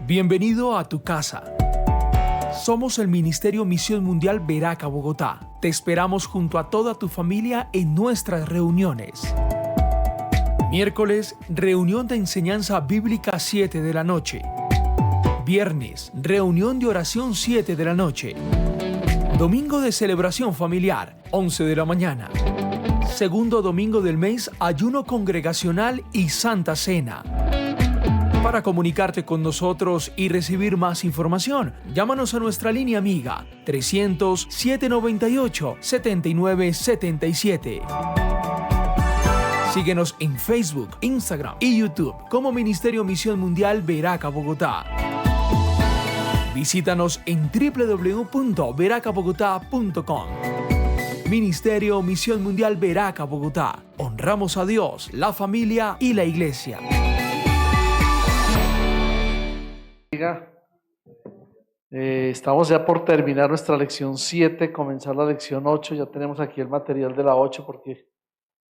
Bienvenido a tu casa. Somos el Ministerio Misión Mundial Veraca Bogotá. Te esperamos junto a toda tu familia en nuestras reuniones. Miércoles, reunión de enseñanza bíblica 7 de la noche. Viernes, reunión de oración 7 de la noche. Domingo de celebración familiar, 11 de la mañana. Segundo domingo del mes, ayuno congregacional y Santa Cena. Para comunicarte con nosotros y recibir más información, llámanos a nuestra línea amiga 300-798-7977. Síguenos en Facebook, Instagram y YouTube como Ministerio Misión Mundial Veraca Bogotá. Visítanos en www.veracabogotá.com. Ministerio Misión Mundial Veraca Bogotá. Honramos a Dios, la familia y la iglesia. Estamos ya por terminar nuestra lección 7, comenzar la lección 8. Ya tenemos aquí el material de la 8 porque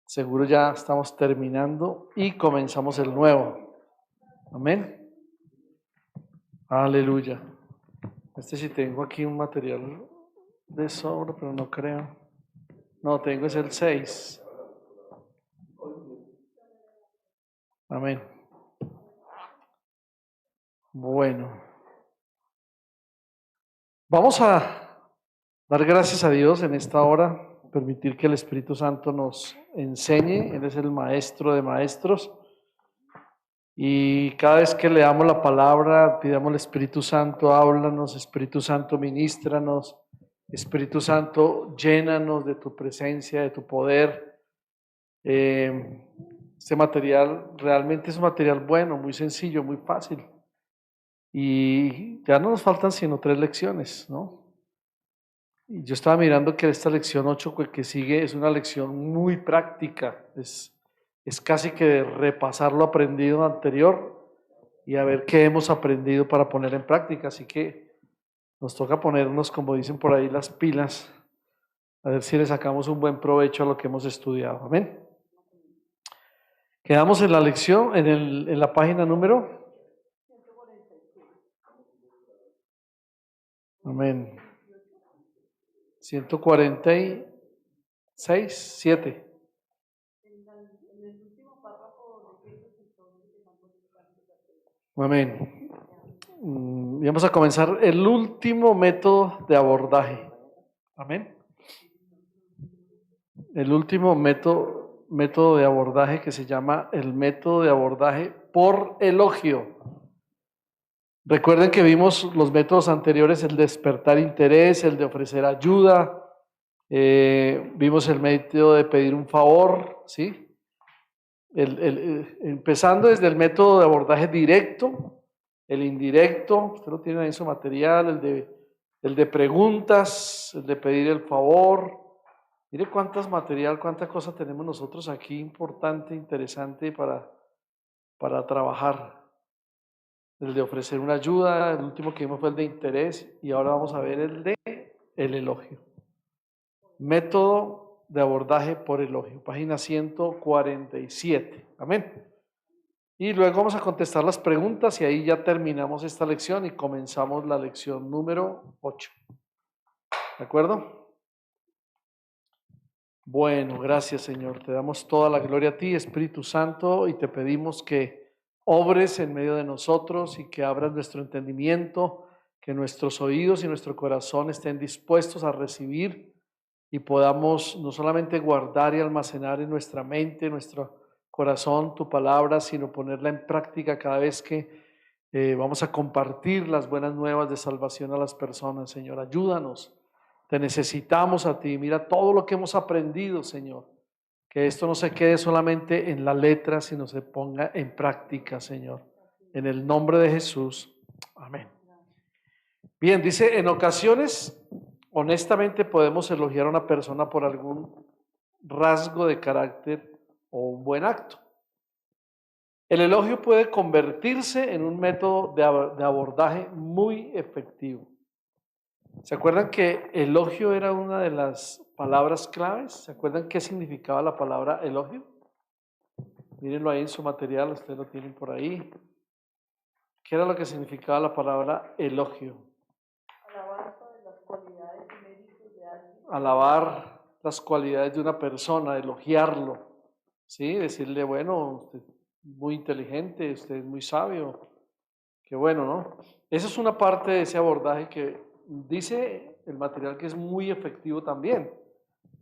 seguro ya estamos terminando y comenzamos el nuevo. Amén. Aleluya. Sí tengo aquí un material de sobra, pero no creo. No, tengo es el 6. Amén. Bueno. Vamos a dar gracias a Dios en esta hora, permitir que el Espíritu Santo nos enseñe. Él es el maestro de maestros. Y cada vez que leamos la palabra, pidamos al Espíritu Santo, háblanos, Espíritu Santo, ministranos, Espíritu Santo, llénanos de tu presencia, de tu poder. Este material realmente es un material bueno, muy sencillo, muy fácil. Y ya no nos faltan sino 3 lecciones, ¿no? Y yo estaba mirando que esta lección 8 que sigue es una lección muy práctica, es casi que de repasar lo aprendido anterior y a ver qué hemos aprendido para poner en práctica. Así que nos toca ponernos, como dicen por ahí, las pilas, a ver si le sacamos un buen provecho a lo que hemos estudiado. Amén. Quedamos en la lección, en la página número. Amén. 146, 7. Amén. Y vamos a comenzar el último método de abordaje. Amén. El último método de abordaje que se llama el método de abordaje por elogio. Recuerden que vimos los métodos anteriores, el despertar interés, el de ofrecer ayuda, vimos el método de pedir un favor, ¿sí? Empezando desde el método de abordaje directo, el indirecto, usted lo tiene ahí en su material, el de preguntas, el de pedir el favor. Mire cuántas cosas tenemos nosotros aquí importante, interesante para trabajar. El de ofrecer una ayuda, el último que vimos fue el de interés y ahora vamos a ver el de el elogio. Método de abordaje por elogio, página 147. Amén. Y luego vamos a contestar las preguntas y ahí ya terminamos esta lección y comenzamos la lección número 8. ¿De acuerdo? Bueno, gracias Señor. Te damos toda la gloria a ti, Espíritu Santo, y te pedimos que obres en medio de nosotros y que abras nuestro entendimiento, que nuestros oídos y nuestro corazón estén dispuestos a recibir y podamos no solamente guardar y almacenar en nuestra mente, en nuestro corazón tu palabra, sino ponerla en práctica cada vez que vamos a compartir las buenas nuevas de salvación a las personas. Señor, ayúdanos, te necesitamos a ti. Mira todo lo que hemos aprendido, Señor. Que esto no se quede solamente en la letra, sino se ponga en práctica, Señor. En el nombre de Jesús. Amén. Bien, dice, en ocasiones, honestamente podemos elogiar a una persona por algún rasgo de carácter o un buen acto. El elogio puede convertirse en un método de abordaje muy efectivo. ¿Se acuerdan que elogio era una de las palabras claves? ¿Se acuerdan qué significaba la palabra elogio? Mírenlo ahí en su material, ustedes lo tienen por ahí. ¿Qué era lo que significaba la palabra elogio? Alabanza de las cualidades y méritos de alguien. Alabar las cualidades de una persona, elogiarlo, ¿sí? Decirle, bueno, usted es muy inteligente, usted es muy sabio, qué bueno, ¿no? Esa es una parte de ese abordaje que dice el material que es muy efectivo también,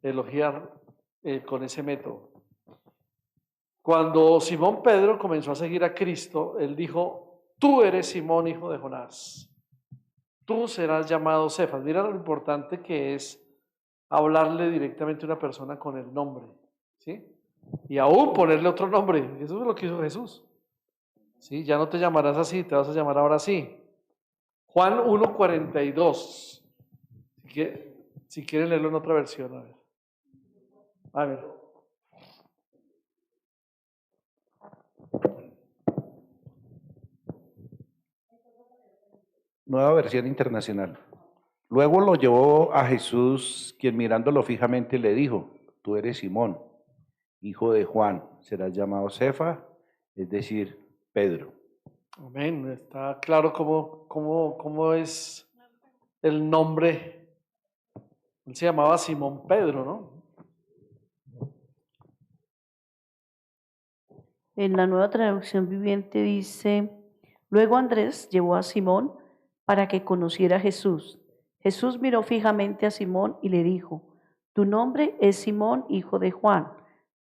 elogiar con ese método. Cuando Simón Pedro comenzó a seguir a Cristo, él dijo, tú eres Simón, hijo de Jonás, tú serás llamado Cefas. Mira lo importante que es hablarle directamente a una persona con el nombre, ¿sí? Y aún ponerle otro nombre. Eso es lo que hizo Jesús. ¿Sí? Ya no te llamarás así, te vas a llamar ahora así. Juan 1:42. Si quieren leerlo en otra versión, a ver. A ver. Nueva versión internacional. Luego lo llevó a Jesús, quien mirándolo fijamente le dijo, tú eres Simón, hijo de Juan, serás llamado Cefa, es decir, Pedro. Amén. Está claro cómo es el nombre. Él se llamaba Simón Pedro, ¿no? En la Nueva Traducción Viviente dice, luego Andrés llevó a Simón para que conociera a Jesús. Jesús miró fijamente a Simón y le dijo, tu nombre es Simón, hijo de Juan,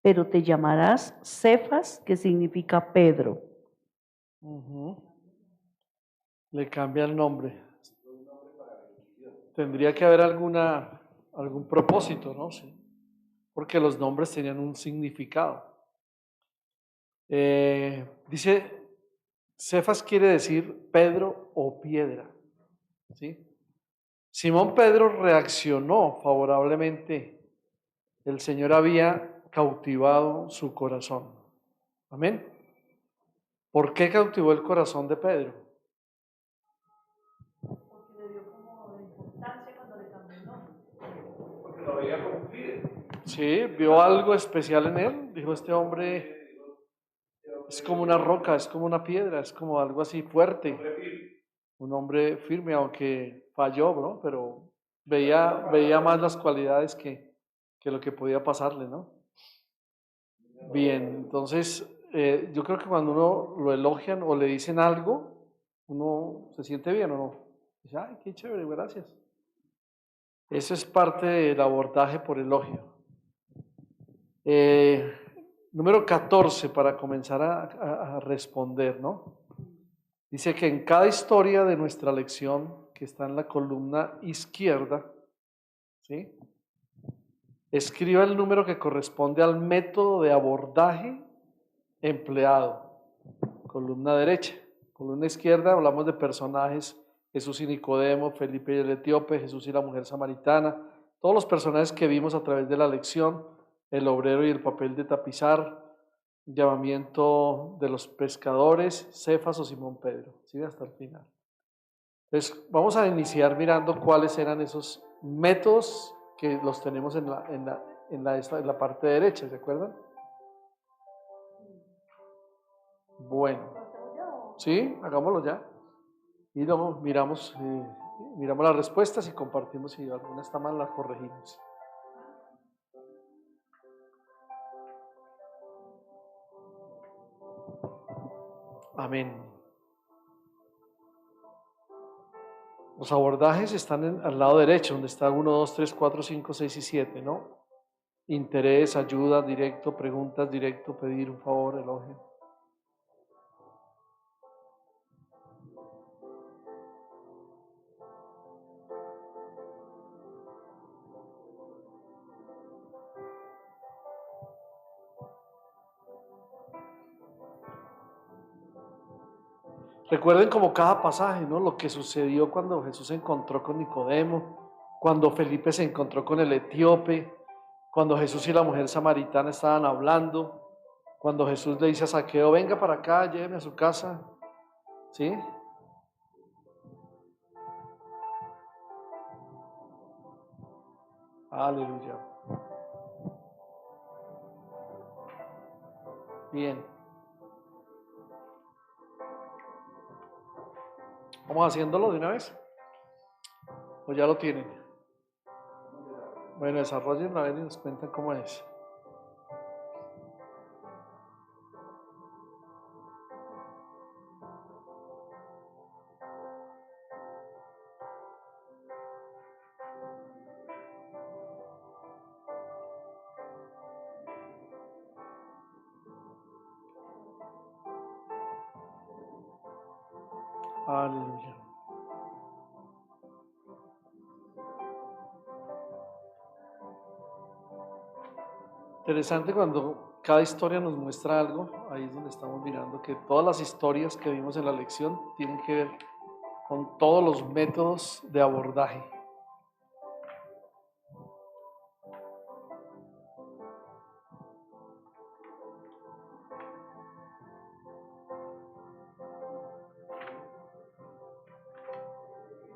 pero te llamarás Cefas, que significa Pedro. Ujú. Le cambia el nombre. Tendría que haber algún propósito, ¿no? Sí. Porque los nombres tenían un significado. Dice, Cefas quiere decir Pedro o piedra, ¿sí? Simón Pedro reaccionó favorablemente. El Señor había cautivado su corazón. Amén. ¿Por qué cautivó el corazón de Pedro? Porque le dio como de importancia cuando le cambió el nombre. Porque lo veía como líder. Sí, vio algo especial en él. Dijo, este hombre es como una roca, es como una piedra, es como algo así fuerte. Un hombre firme, aunque falló, ¿no? Pero veía más las cualidades que lo que podía pasarle, ¿no? Bien, entonces yo creo que cuando uno lo elogian o le dicen algo, uno se siente bien o no. Dice, ay, qué chévere, gracias. Eso es parte del abordaje por elogio. Eh, Número 14 para comenzar a responder, ¿no? Dice que en cada historia de nuestra lección, que está en la columna izquierda, ¿sí? Escriba el número que corresponde al método de abordaje empleado. Columna derecha. Columna izquierda hablamos de personajes, Jesús y Nicodemo, Felipe y el etíope, Jesús y la mujer samaritana, todos los personajes que vimos a través de la lección, el obrero y el papel de tapizar, llamamiento de los pescadores, Cefas o Simón Pedro, ¿sí? Hasta el final. Entonces, vamos a iniciar mirando cuáles eran esos métodos que los tenemos en la parte derecha, ¿se acuerdan? Bueno, sí, hagámoslo ya. Y luego miramos las respuestas y compartimos. Si alguna está mal, la corregimos. Amén. Los abordajes están al lado derecho, donde está 1, 2, 3, 4, 5, 6 y 7, ¿no? Interés, ayuda, directo, preguntas, directo, pedir un favor, elogio. Recuerden como cada pasaje, ¿no? Lo que sucedió cuando Jesús se encontró con Nicodemo, cuando Felipe se encontró con el etíope, cuando Jesús y la mujer samaritana estaban hablando, cuando Jesús le dice a Zaqueo, venga para acá, lléveme a su casa, ¿sí? Aleluya. Bien. ¿Vamos haciéndolo de una vez? ¿O ya lo tienen? Bueno, desarrollen a ver y nos cuentan cómo es. Aleluya. Interesante cuando cada historia nos muestra algo, ahí es donde estamos mirando que todas las historias que vimos en la lección tienen que ver con todos los métodos de abordaje.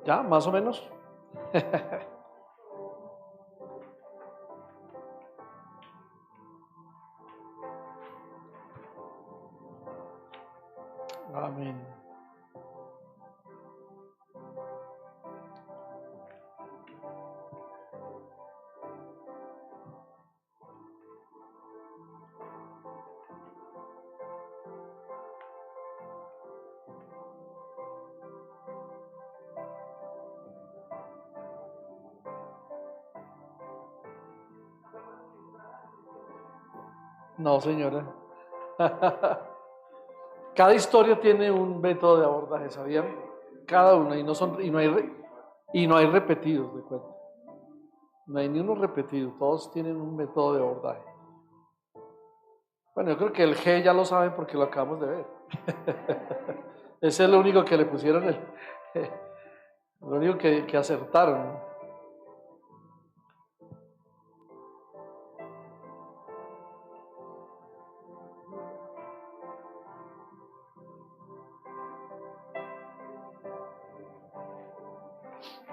¿Ya? ¿Más o menos? Amén. No, señora. Cada historia tiene un método de abordaje, ¿sabían? Cada una, y no hay repetidos, de cuenta. No hay ni uno repetido, todos tienen un método de abordaje. Bueno, yo creo que el G ya lo saben porque lo acabamos de ver. Ese es lo único que le pusieron, lo único que acertaron.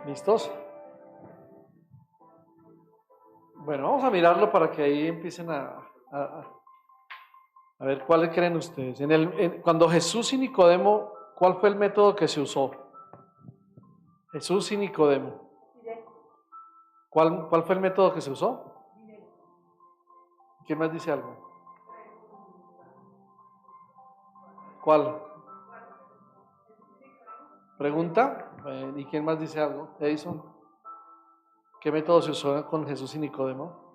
¿Listos? Bueno, vamos a mirarlo para que ahí empiecen a ver cuál creen ustedes. Cuando Jesús y Nicodemo, ¿cuál fue el método que se usó? Jesús y Nicodemo. ¿Cuál fue el método que se usó? ¿Quién más dice algo? ¿Cuál? ¿Pregunta? ¿Y quién más dice algo? Edison. ¿Qué método se usó con Jesús y Nicodemo?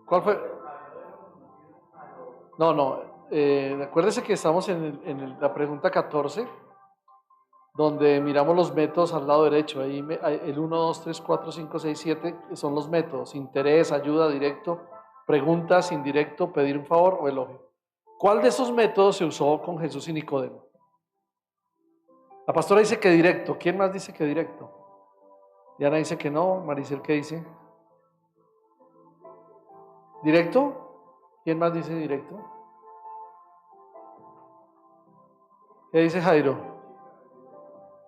¿Cuál fue? No. Acuérdese que estamos en la pregunta 14, donde miramos los métodos al lado derecho. Ahí el 1, 2, 3, 4, 5, 6, 7 son los métodos: interés, ayuda, directo, preguntas, indirecto, pedir un favor o elogio. ¿Cuál de esos métodos se usó con Jesús y Nicodemo? La pastora dice que directo. ¿Quién más dice que directo? Diana dice que no. Maricel, ¿qué dice? ¿Directo? ¿Quién más dice directo? ¿Qué dice Jairo?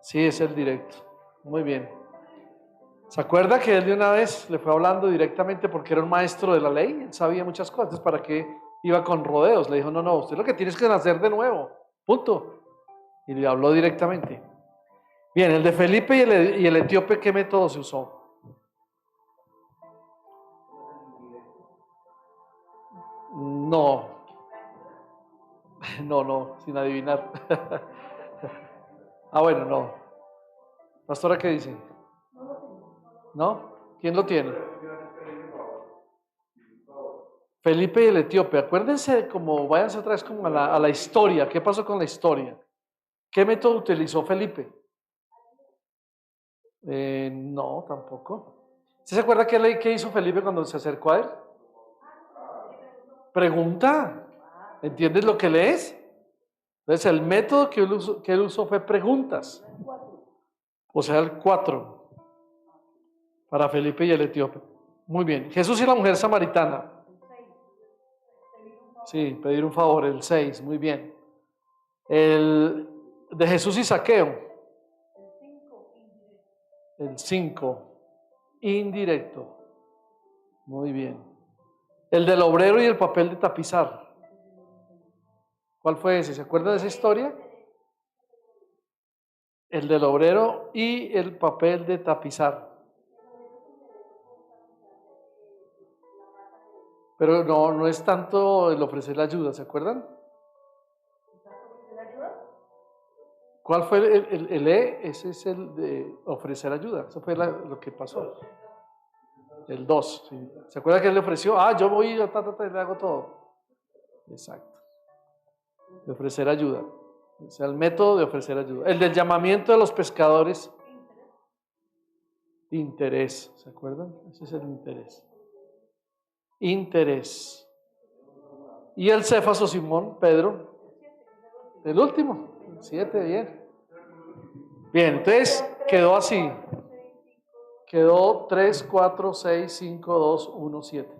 Sí, es el directo. Muy bien. ¿Se acuerda que él de una vez le fue hablando directamente porque era un maestro de la ley? Él sabía muchas cosas. Entonces, ¿para qué iba con rodeos? Le dijo, no, usted lo que tiene es que nacer de nuevo. Punto. Y le habló directamente. Bien, el de Felipe y el etíope, ¿qué método se usó? No, sin adivinar. Bueno, no. Pastora, ¿qué dice? ¿No? ¿Quién lo tiene? Felipe y el etíope. Acuérdense, váyanse otra vez como a la historia. ¿Qué pasó con la historia? ¿Qué método utilizó Felipe? No, tampoco. ¿Sí se acuerda qué hizo Felipe cuando se acercó a él? Pregunta. ¿Entiendes lo que lees? Entonces el método que él usó fue preguntas. O sea, el 4 para Felipe y el etíope. Muy bien. Jesús y la mujer samaritana. Sí, pedir un favor, el 6, muy bien. El de Jesús y Zaqueo. El 5. indirecto. Muy bien. El del obrero y el papel de tapizar. ¿Cuál fue ese? ¿Se acuerda de esa historia? El del obrero y el papel de tapizar. Pero no es tanto el ofrecer la ayuda, ¿se acuerdan? ¿Cuál fue el E? Ese es el de ofrecer ayuda. Eso fue lo que pasó. El 2. ¿Sí? ¿Se acuerda que él le ofreció? Yo voy y le hago todo. Exacto. De ofrecer ayuda. O sea, el método de ofrecer ayuda. El del llamamiento de los pescadores. Interés. ¿Se acuerdan? Ese es el interés. Interés. Y el Cefas o Simón, Pedro. El último. 7, bien. Bien, entonces quedó así. Quedó 3, 4, 6, 5, 2, 1, 7.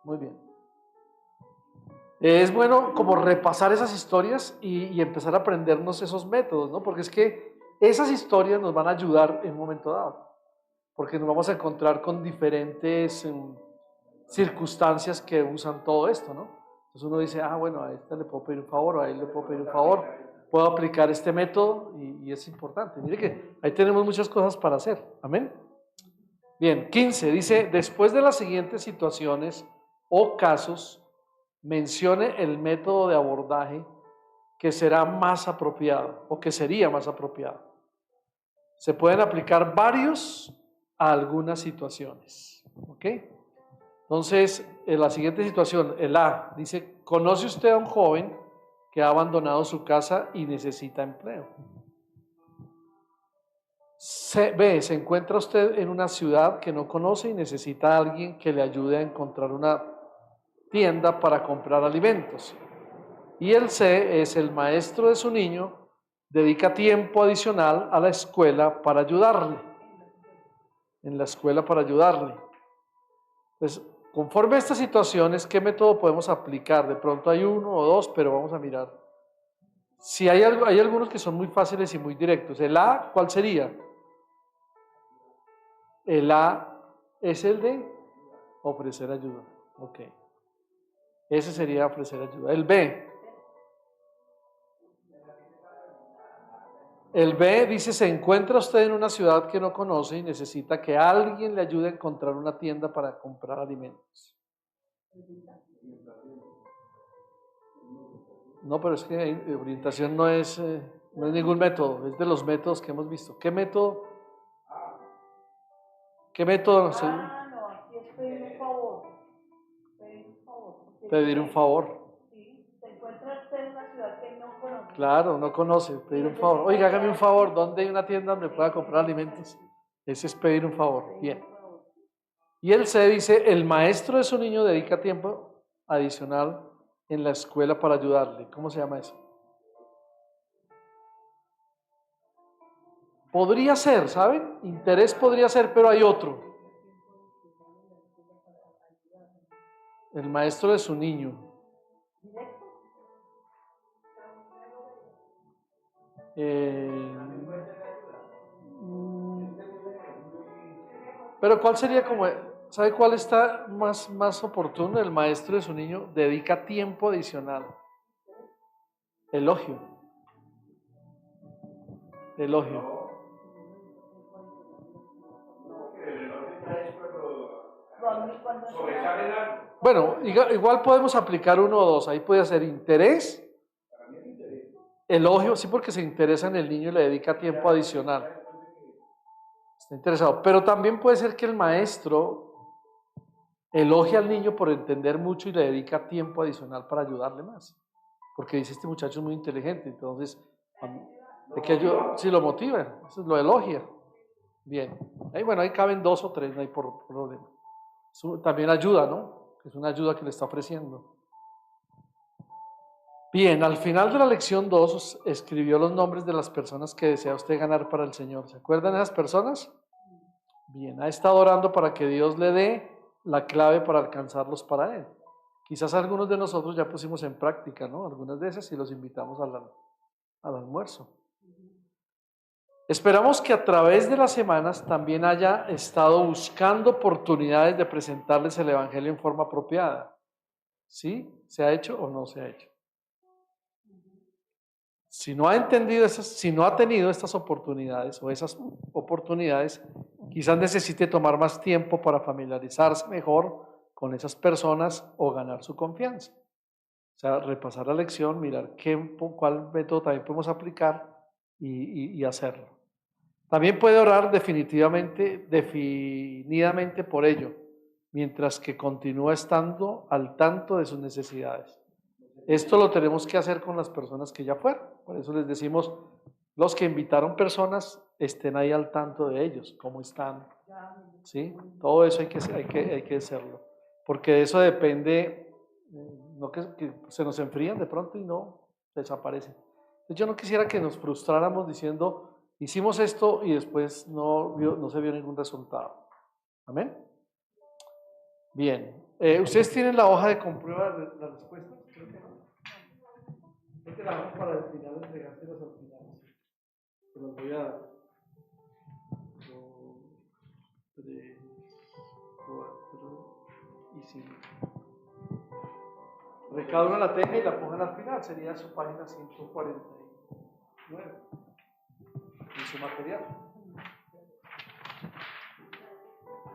Muy bien. Es bueno como repasar esas historias y empezar a aprendernos esos métodos, ¿no? Porque es que esas historias nos van a ayudar en un momento dado. Porque nos vamos a encontrar con diferentes circunstancias que usan todo esto, ¿no? Entonces uno dice, bueno, a este le puedo pedir un favor, a él le puedo pedir un favor, puedo aplicar este método y es importante. Mire que ahí tenemos muchas cosas para hacer. Amén. Bien, 15 dice, después de las siguientes situaciones o casos, mencione el método de abordaje que será más apropiado o que sería más apropiado. Se pueden aplicar varios a algunas situaciones. ¿Ok? Entonces, en la siguiente situación, el A, dice, ¿conoce usted a un joven que ha abandonado su casa y necesita empleo? B, se encuentra usted en una ciudad que no conoce y necesita a alguien que le ayude a encontrar una tienda para comprar alimentos. Y el C es el maestro de su niño, dedica tiempo adicional a la escuela para ayudarle. En la escuela para ayudarle. Entonces, conforme a estas situaciones, ¿qué método podemos aplicar? De pronto hay uno o dos, pero vamos a mirar. Si hay algunos que son muy fáciles y muy directos. El A, ¿cuál sería? El A es el de ofrecer ayuda. Ok. Ese sería ofrecer ayuda. El B. El B dice, se encuentra usted en una ciudad que no conoce y necesita que alguien le ayude a encontrar una tienda para comprar alimentos. No, pero es que orientación no es ningún método, es de los métodos que hemos visto. ¿Qué método? ¿Qué método? No, aquí es pedir un favor. Pedir un favor. Pedir un favor. Sí, se encuentra usted en una ciudad que no conoce. Claro, no conoce, pedir un favor. Oiga, hágame un favor, ¿dónde hay una tienda donde pueda comprar alimentos? Ese es pedir un favor. Bien. Y el C dice, el maestro de su niño dedica tiempo adicional en la escuela para ayudarle. ¿Cómo se llama eso? Podría ser, ¿saben? Interés podría ser, pero hay otro. El maestro de su niño. Pero ¿cuál sería como, sabe cuál está más oportuno? El maestro de su niño dedica tiempo adicional. Elogio. Elogio. Bueno, igual podemos aplicar uno o dos. Ahí puede ser interés, elogio, sí, porque se interesa en el niño y le dedica tiempo adicional. Está interesado. Pero también puede ser que el maestro elogie al niño por entender mucho y le dedica tiempo adicional para ayudarle más. Porque dice, este muchacho es muy inteligente, entonces, si lo motiva, lo elogia. Bien. Ahí caben 2 o 3, no hay problema. También ayuda, ¿no? Es una ayuda que le está ofreciendo. Bien, al final de la lección 2 escribió los nombres de las personas que desea usted ganar para el Señor. ¿Se acuerdan de esas personas? Bien, ha estado orando para que Dios le dé la clave para alcanzarlos para Él. Quizás algunos de nosotros ya pusimos en práctica, ¿no? Algunas de esas y los invitamos al almuerzo. Esperamos que a través de las semanas también haya estado buscando oportunidades de presentarles el Evangelio en forma apropiada. ¿Sí? ¿Se ha hecho o no se ha hecho? Si no ha entendido si no ha tenido estas oportunidades o esas oportunidades, quizás necesite tomar más tiempo para familiarizarse mejor con esas personas o ganar su confianza. O sea, repasar la lección, mirar cuál método también podemos aplicar y hacerlo. También puede orar definidamente por ello, mientras que continúa estando al tanto de sus necesidades. Esto lo tenemos que hacer con las personas que ya fueron. Por eso les decimos, los que invitaron personas, estén ahí al tanto de ellos, cómo están. ¿Sí? Todo eso hay que hacerlo. Porque de eso depende, no que se nos enfrían de pronto y no desaparecen. Entonces yo no quisiera que nos frustráramos diciendo, hicimos esto y después no se vio ningún resultado. ¿Amén? Bien. ¿Ustedes tienen la hoja de comprueba de las respuestas? Creo que no. Hay que la vamos para el final, entregárselas al final. Se los voy a dar. 2, 3, 4 y 5. Cada uno la tenga y la pongan al final. Sería su página 149 en su material.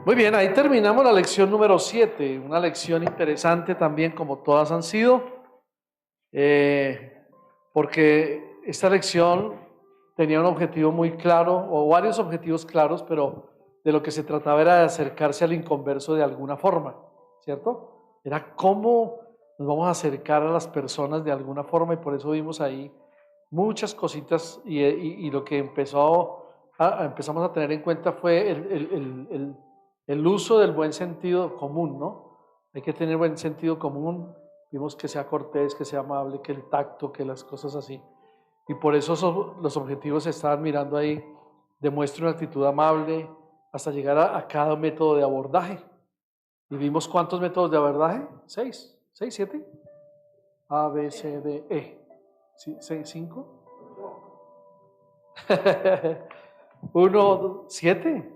Muy bien, ahí terminamos la lección número 7. Una lección interesante también, como todas han sido. Porque esta lección tenía un objetivo muy claro, o varios objetivos claros, pero de lo que se trataba era de acercarse al inconverso de alguna forma, ¿cierto? Era cómo nos vamos a acercar a las personas de alguna forma, y por eso vimos ahí muchas cositas, y lo que empezamos a tener en cuenta fue el uso del buen sentido común, ¿no? Hay que tener buen sentido común. Vimos que sea cortés, que sea amable, que el tacto, que las cosas así. Y por eso los objetivos se estaban mirando ahí. Demuestre una actitud amable hasta llegar a cada método de abordaje. Y vimos cuántos métodos de abordaje. 6, 7. A, B, C, D, E. ¿Sí? 5. 1, 7.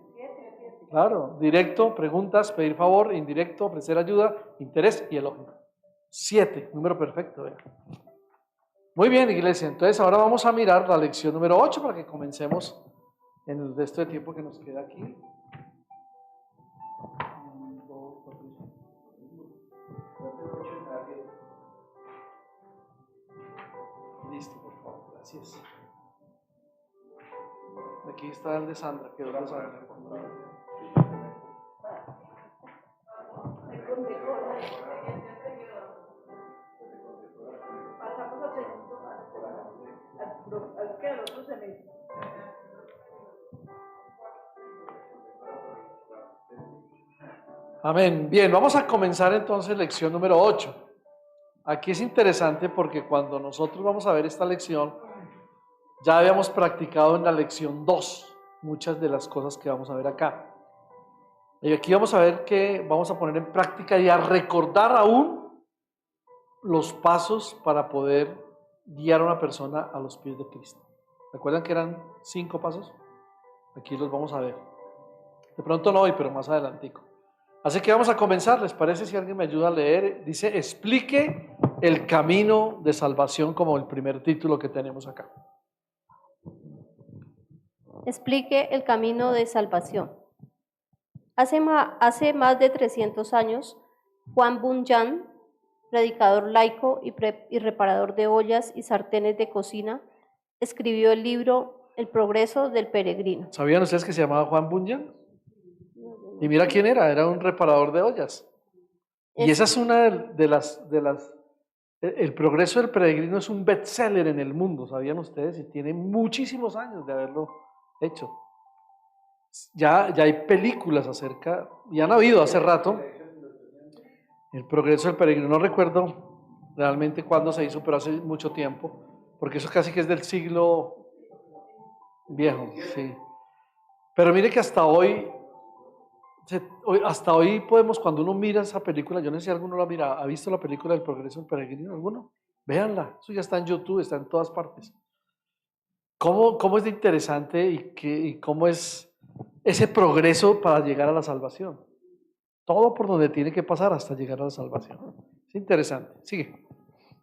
Claro. Directo, preguntas, pedir favor, indirecto, ofrecer ayuda, interés y elogio. 7, número perfecto. Muy bien, iglesia. Entonces ahora vamos a mirar la lección número 8 para que comencemos en el resto de tiempo que nos queda aquí. 1, 2, 4, 5. Listo, por favor. Gracias. Aquí está el de Sandra. Quedó de Sandra. Amén. Bien, vamos a comenzar entonces lección número 8. Aquí es interesante porque cuando nosotros vamos a ver esta lección, ya habíamos practicado en la lección 2 muchas de las cosas que vamos a ver acá. Y aquí vamos a ver que vamos a poner en práctica y a recordar aún los pasos para poder guiar a una persona a los pies de Cristo. ¿Recuerdan que eran 5 pasos? Aquí los vamos a ver. De pronto no hoy, pero más adelantico. Así que vamos a comenzar. ¿Les parece si alguien me ayuda a leer? Dice, explique el camino de salvación, como el primer título que tenemos acá. Explique el camino de salvación. Hace más de 300 años, Juan Bunyan, predicador laico y reparador de ollas y sartenes de cocina, escribió el libro El progreso del peregrino. ¿Sabían ustedes que se llamaba Juan Bunyan? Y mira quién era un reparador de ollas. Y esa es una de las... El progreso del peregrino es un bestseller en el mundo, ¿sabían ustedes? Y tiene muchísimos años de haberlo hecho. Ya hay películas acerca, y han habido hace rato, el progreso del peregrino. No recuerdo realmente cuándo se hizo, pero hace mucho tiempo, porque eso casi que es del siglo viejo, sí. Pero mire que hasta hoy podemos, cuando uno mira esa película, yo no sé si alguno la mira, ¿ha visto la película del progreso del peregrino? ¿Alguno? Véanla, eso ya está en YouTube, está en todas partes. ¿Cómo es de interesante y cómo es ese progreso para llegar a la salvación? Todo por donde tiene que pasar hasta llegar a la salvación. Es interesante. Sigue.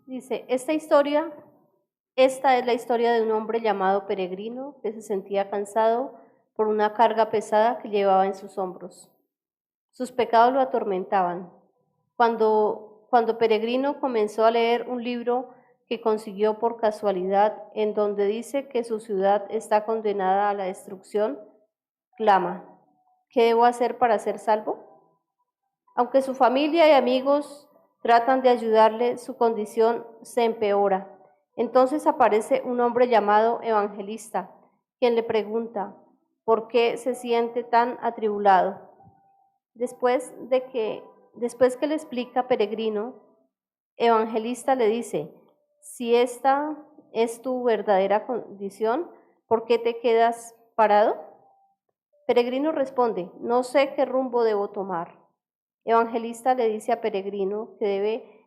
Dice, esta es la historia de un hombre llamado Peregrino que se sentía cansado por una carga pesada que llevaba en sus hombros. Sus pecados lo atormentaban. Cuando Peregrino comenzó a leer un libro que consiguió por casualidad, en donde dice que su ciudad está condenada a la destrucción, clama, ¿qué debo hacer para ser salvo? Aunque su familia y amigos tratan de ayudarle, su condición se empeora. Entonces aparece un hombre llamado Evangelista, quien le pregunta, ¿por qué se siente tan atribulado? Después que le explica Peregrino, Evangelista le dice, si esta es tu verdadera condición, ¿por qué te quedas parado? Peregrino responde, no sé qué rumbo debo tomar. Evangelista le dice a Peregrino que debe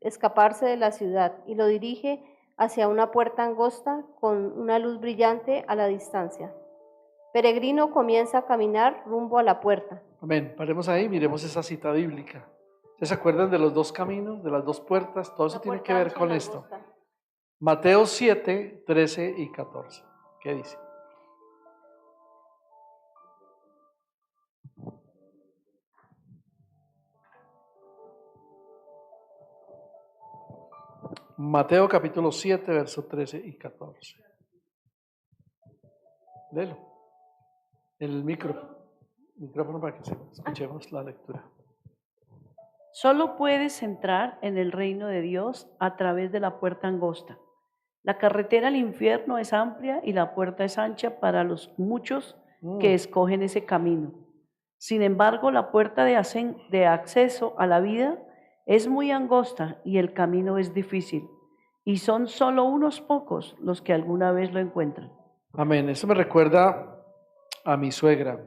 escaparse de la ciudad y lo dirige hacia una puerta angosta con una luz brillante a la distancia. Peregrino comienza a caminar rumbo a la puerta. Amén. Paremos ahí, miremos esa cita bíblica. ¿Ustedes se acuerdan de los dos caminos, de las dos puertas? Todo eso tiene que ver con esto. Mateo 7, 13 y 14. ¿Qué dice? Mateo capítulo 7, verso 13 y 14. Léelo. El micrófono para que escuchemos la lectura. Solo puedes entrar en el reino de Dios a través de la puerta angosta. La carretera al infierno es amplia y la puerta es ancha para los muchos que escogen ese camino. Sin embargo, la puerta de acceso a la vida es muy angosta y el camino es difícil. Y son solo unos pocos los que alguna vez lo encuentran. Amén. Eso me recuerda a mi suegra.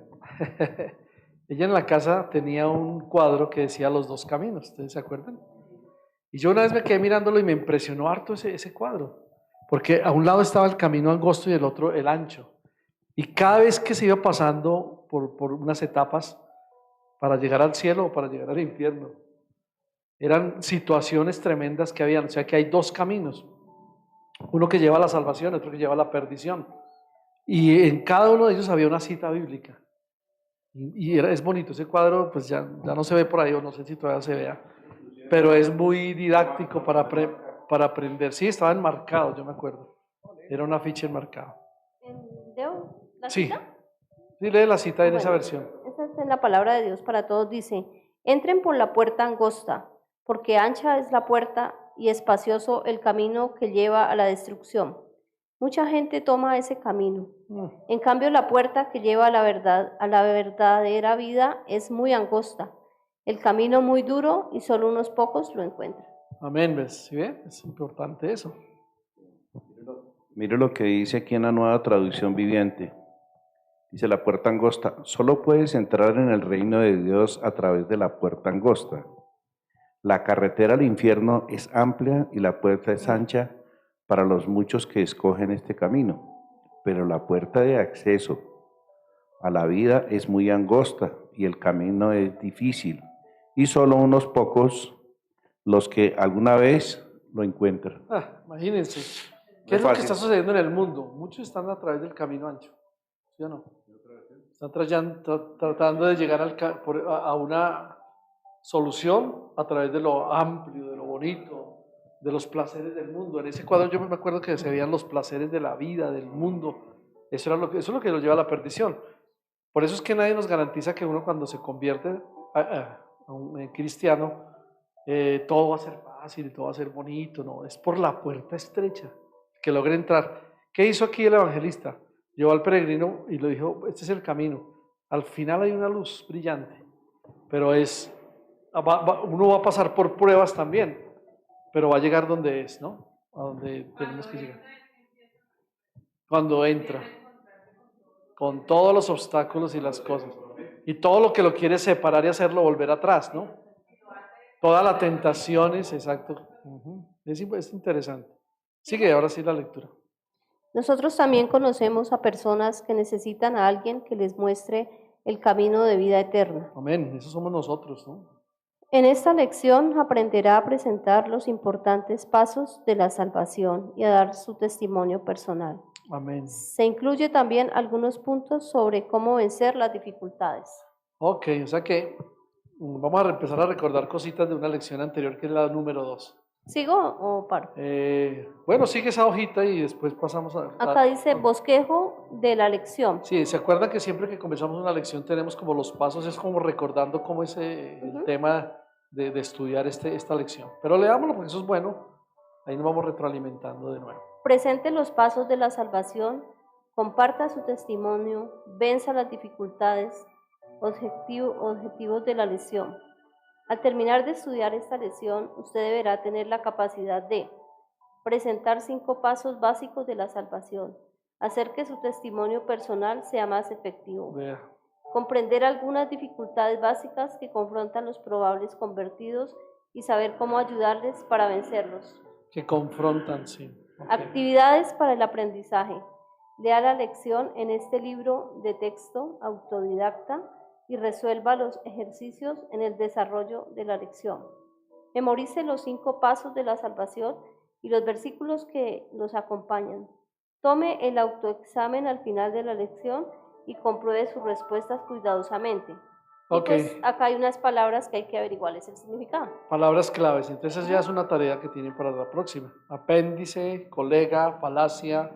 Ella en la casa tenía un cuadro que decía los dos caminos. ¿Ustedes se acuerdan? Y yo una vez me quedé mirándolo y me impresionó harto ese cuadro. Porque a un lado estaba el camino angosto y el otro el ancho. Y cada vez que se iba pasando por unas etapas para llegar al cielo o para llegar al infierno, eran situaciones tremendas que habían. O sea que hay dos caminos. Uno que lleva a la salvación, otro que lleva a la perdición. Y en cada uno de ellos había una cita bíblica. Es bonito ese cuadro, pues ya no se ve por ahí, o no sé si todavía se vea, pero es muy didáctico para aprender. Sí, estaba enmarcado, yo me acuerdo. Era un afiche enmarcado. ¿Leo la Sí, cita? sí, lee la cita en Bueno, esa versión. esa es en la palabra de Dios para todos. Dice, entren por la puerta angosta, porque ancha es la puerta y espacioso el camino que lleva a la destrucción. Mucha gente toma ese camino. En cambio, la puerta que lleva a la verdadera vida es muy angosta, el camino muy duro y solo unos pocos lo encuentran. Amén, ¿ves? ¿Sí ve? Es importante eso. Mire lo que dice aquí en la Nueva Traducción Viviente. Dice la puerta angosta. Solo puedes entrar en el reino de Dios a través de la puerta angosta. La carretera al infierno es amplia y la puerta es ancha para los muchos que escogen este camino, pero la puerta de acceso a la vida es muy angosta y el camino es difícil, y solo unos pocos los que alguna vez lo encuentran. Imagínense, ¿qué es lo que está sucediendo en el mundo? Muchos están a través del camino ancho, ¿sí o no? Están tratando de llegar a una solución a través de lo amplio, de lo bonito, de los placeres del mundo. En ese cuadro yo me acuerdo que se veían los placeres de la vida, del mundo. Eso es lo que nos lleva a la perdición. Por eso es que nadie nos garantiza que uno cuando se convierte a un cristiano, todo va a ser fácil, todo va a ser bonito. No, es por la puerta estrecha que logre entrar. ¿Qué hizo aquí el evangelista? Llevó al peregrino y le dijo, este es el camino. Al final hay una luz brillante, pero uno va a pasar por pruebas también, pero va a llegar donde es, ¿no? A donde tenemos que llegar. Cuando entra, con todos los obstáculos y las cosas, y todo lo que lo quiere separar y hacerlo volver atrás, ¿no? Toda la tentación es exacto. Es interesante. Sigue ahora sí la lectura. Nosotros también conocemos a personas que necesitan a alguien que les muestre el camino de vida eterna. Amén. Esos somos nosotros, ¿no? En esta lección aprenderá a presentar los importantes pasos de la salvación y a dar su testimonio personal. Amén. Se incluye también algunos puntos sobre cómo vencer las dificultades. Ok, o sea que vamos a empezar a recordar cositas de una lección anterior que es la número 2. ¿Sigo o paro? Bueno, sigue esa hojita y después pasamos Acá dice bosquejo de la lección. Sí, ¿se acuerdan que siempre que comenzamos una lección tenemos como los pasos, es como recordando cómo es el tema de estudiar esta lección? Pero leámoslo porque eso es bueno, ahí nos vamos retroalimentando de nuevo. Presente los pasos de la salvación, comparta su testimonio, venza las dificultades, objetivos de la lección. Al terminar de estudiar esta lección, usted deberá tener la capacidad de presentar 5 pasos básicos de la salvación, hacer que su testimonio personal sea más efectivo, Vea. comprender algunas dificultades básicas que confrontan los probables convertidos y saber cómo ayudarles para vencerlos. Que confrontan, sí. Okay. Actividades para el aprendizaje. Lea la lección en este libro de texto autodidacta y resuelva los ejercicios en el desarrollo de la lección. Memorice los 5 pasos de la salvación y los versículos que los acompañan. Tome el autoexamen al final de la lección y compruebe sus respuestas cuidadosamente. Ok. Pues acá hay unas palabras que hay que averiguarles el significado. Palabras claves, entonces ya es una tarea que tienen para la próxima. Apéndice, colega, falacia,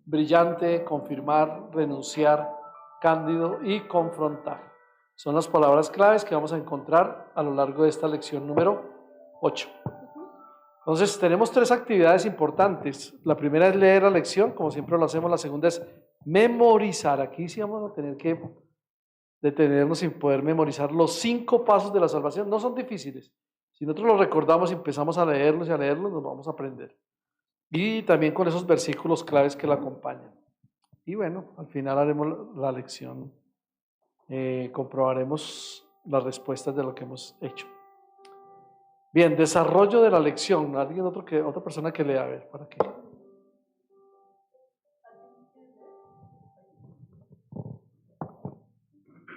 brillante, confirmar, renunciar, cándido y confrontar. Son las palabras claves que vamos a encontrar a lo largo de esta lección número 8. Entonces tenemos 3 actividades importantes. La primera es leer la lección, como siempre lo hacemos. La segunda es memorizar. Aquí sí vamos a tener que detenernos sin poder memorizar los 5 pasos de la salvación. No son difíciles. Si nosotros los recordamos y empezamos a leerlos, nos vamos a aprender. Y también con esos versículos claves que la acompañan. Y bueno, al final haremos la lección. Comprobaremos las respuestas de lo que hemos hecho. Bien, desarrollo de la lección. ¿Alguien otra persona que lea? A ver, ¿para qué?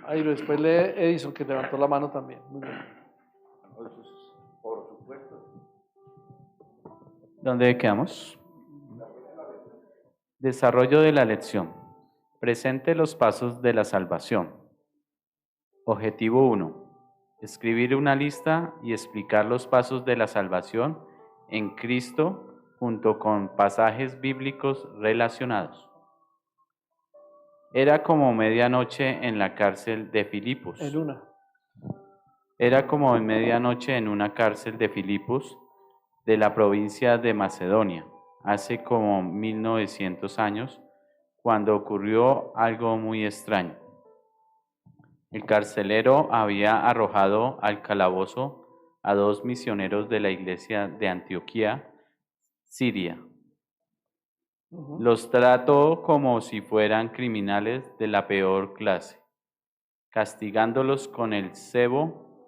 Ahí después lee Edison, que levantó la mano también. Muy bien. Por supuesto. ¿Dónde quedamos? Desarrollo de la lección. Presente los pasos de la salvación. Objetivo 1. Escribir una lista y explicar los pasos de la salvación en Cristo junto con pasajes bíblicos relacionados. Era como medianoche en la cárcel de Filipos. Era como medianoche en una cárcel de Filipos, de la provincia de Macedonia, hace como 1900 años, cuando ocurrió algo muy extraño. El carcelero había arrojado al calabozo a 2 misioneros de la iglesia de Antioquía, Siria. Los trató como si fueran criminales de la peor clase, castigándolos con el cepo,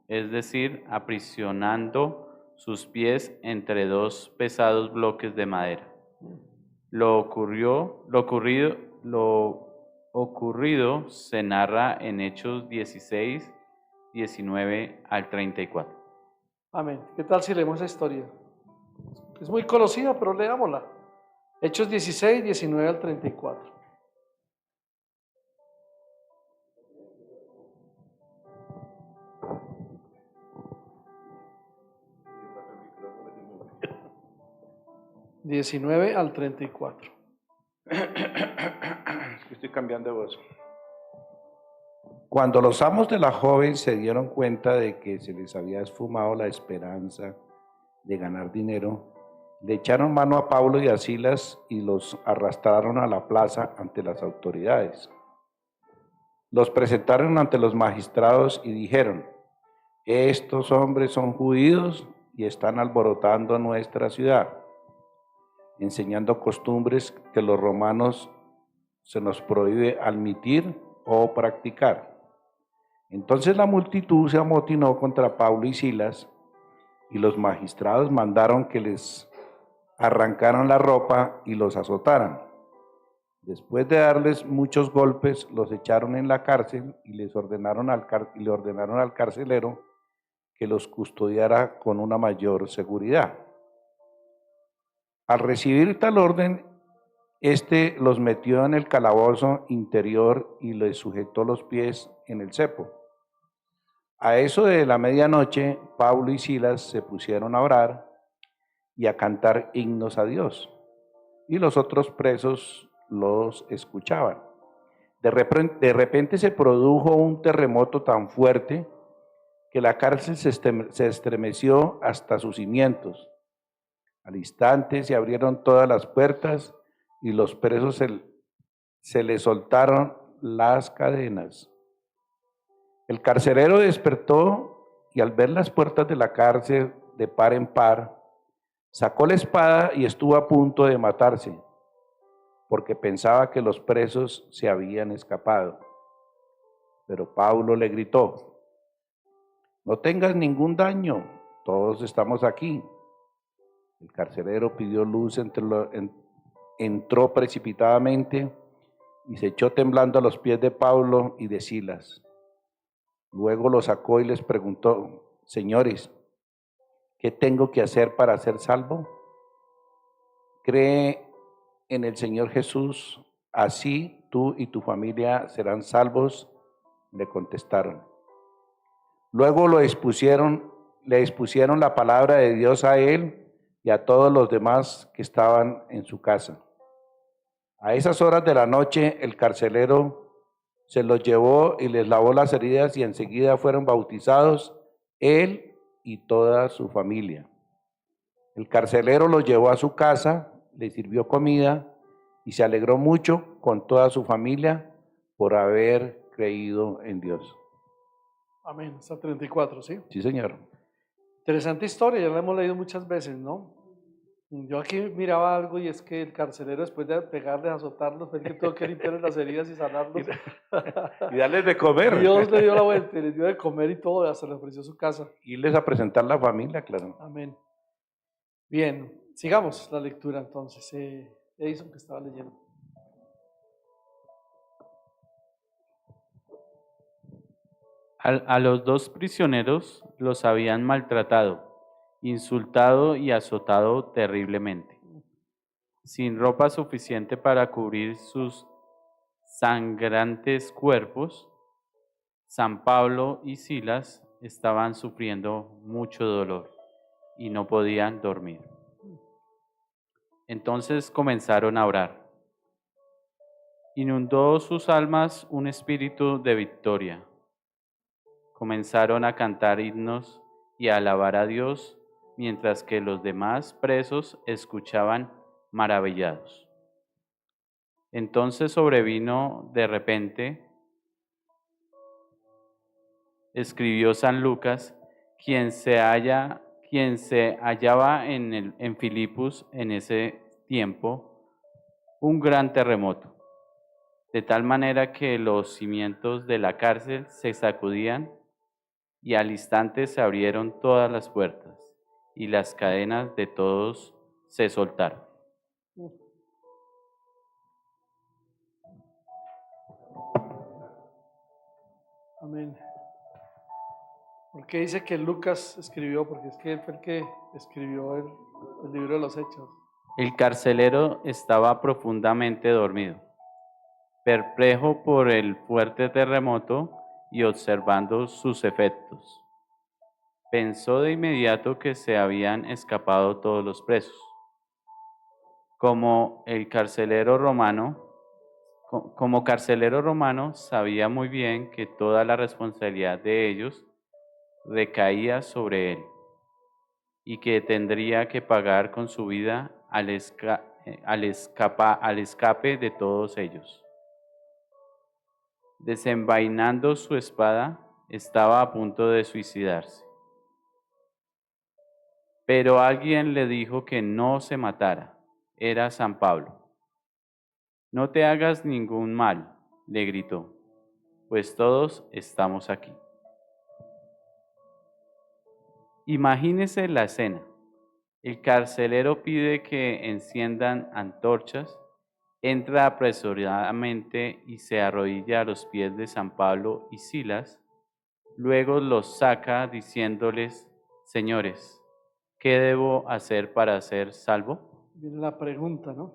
es decir, aprisionando sus pies entre 2 pesados bloques de madera. Lo ocurrido se narra en Hechos 16, 19 al 34. Amén. ¿Qué tal si leemos esa historia? Es muy conocida, pero leámosla. Hechos 16, 19 al 34. ...19 al 34. Estoy cambiando de voz. Cuando los amos de la joven se dieron cuenta de que se les había esfumado la esperanza de ganar dinero, le echaron mano a Pablo y a Silas y los arrastraron a la plaza ante las autoridades. Los presentaron ante los magistrados y dijeron: estos hombres son judíos y están alborotando nuestra ciudad, enseñando costumbres que los romanos se nos prohíbe admitir o practicar. Entonces la multitud se amotinó contra Pablo y Silas, y los magistrados mandaron que les arrancaran la ropa y los azotaran. Después de darles muchos golpes, los echaron en la cárcel y le ordenaron al carcelero que los custodiara con una mayor seguridad. Al recibir tal orden, éste los metió en el calabozo interior y les sujetó los pies en el cepo. A eso de la medianoche, Pablo y Silas se pusieron a orar y a cantar himnos a Dios, y los otros presos los escuchaban. De repente se produjo un terremoto tan fuerte que la cárcel se estremeció hasta sus cimientos. Al instante se abrieron todas las puertas y los presos se les soltaron las cadenas. El carcelero despertó y al ver las puertas de la cárcel de par en par, sacó la espada y estuvo a punto de matarse, porque pensaba que los presos se habían escapado. Pero Pablo le gritó: no tengas ningún daño, todos estamos aquí. El carcelero pidió luz, entró precipitadamente y se echó temblando a los pies de Pablo y de Silas. Luego lo sacó y les preguntó: señores, ¿qué tengo que hacer para ser salvo? Cree en el Señor Jesús, así tú y tu familia serán salvos, le contestaron. Luego le expusieron la palabra de Dios a él y a todos los demás que estaban en su casa. A esas horas de la noche, el carcelero se los llevó y les lavó las heridas y enseguida fueron bautizados él y toda su familia. El carcelero los llevó a su casa, le sirvió comida y se alegró mucho con toda su familia por haber creído en Dios. Amén. Hasta 34, ¿sí? Sí, señor. Interesante historia, ya la hemos leído muchas veces, ¿no? Yo aquí miraba algo y es que el carcelero, después de pegarles, azotarlos, fue el que tuvo que limpiarles las heridas y sanarlos. Y darles de comer. Dios le dio la vuelta, les dio de comer y todo, hasta le ofreció su casa. Irles a presentar la familia, claro. Amén. Bien, sigamos la lectura entonces. Edison, que estaba leyendo. A los dos prisioneros los habían maltratado, insultado y azotado terriblemente. Sin ropa suficiente para cubrir sus sangrantes cuerpos, San Pablo y Silas estaban sufriendo mucho dolor y no podían dormir. Entonces comenzaron a orar. Inundó sus almas un espíritu de victoria. Comenzaron a cantar himnos y a alabar a Dios, mientras que los demás presos escuchaban maravillados. Entonces sobrevino de repente, escribió San Lucas, quien se hallaba en Filipos en ese tiempo, un gran terremoto, de tal manera que los cimientos de la cárcel se sacudían y al instante se abrieron todas las puertas y las cadenas de todos se soltaron. Amén. ¿Por qué dice que Lucas escribió? Porque es que él fue el que escribió el libro de los Hechos. El carcelero estaba profundamente dormido, perplejo por el fuerte terremoto y observando sus efectos. Pensó de inmediato que se habían escapado todos los presos. Como carcelero romano sabía muy bien que toda la responsabilidad de ellos recaía sobre él y que tendría que pagar con su vida al escape de todos ellos. Desenvainando su espada, estaba a punto de suicidarse. Pero alguien le dijo que no se matara. Era San Pablo. No te hagas ningún mal, le gritó, pues todos estamos aquí. Imagínese la escena. El carcelero pide que enciendan antorchas, entra apresuradamente y se arrodilla a los pies de San Pablo y Silas. Luego los saca diciéndoles: Señores, ¿qué debo hacer para ser salvo? Viene la pregunta, ¿no?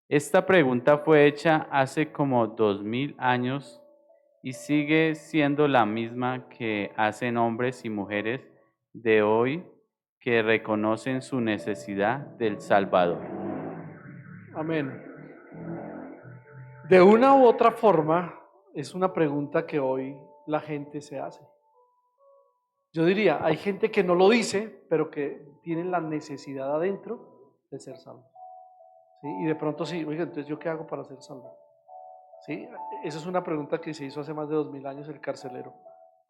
Esta pregunta fue hecha hace como 2000 años y sigue siendo la misma que hacen hombres y mujeres de hoy que reconocen su necesidad del Salvador. Amén. De una u otra forma, es una pregunta que hoy la gente se hace. Yo diría, hay gente que no lo dice, pero que tiene la necesidad adentro de ser salvo. ¿Sí? Y de pronto sí, oiga, entonces ¿yo qué hago para ser salvo? ¿Sí? Esa es una pregunta que se hizo hace más de 2000 años el carcelero.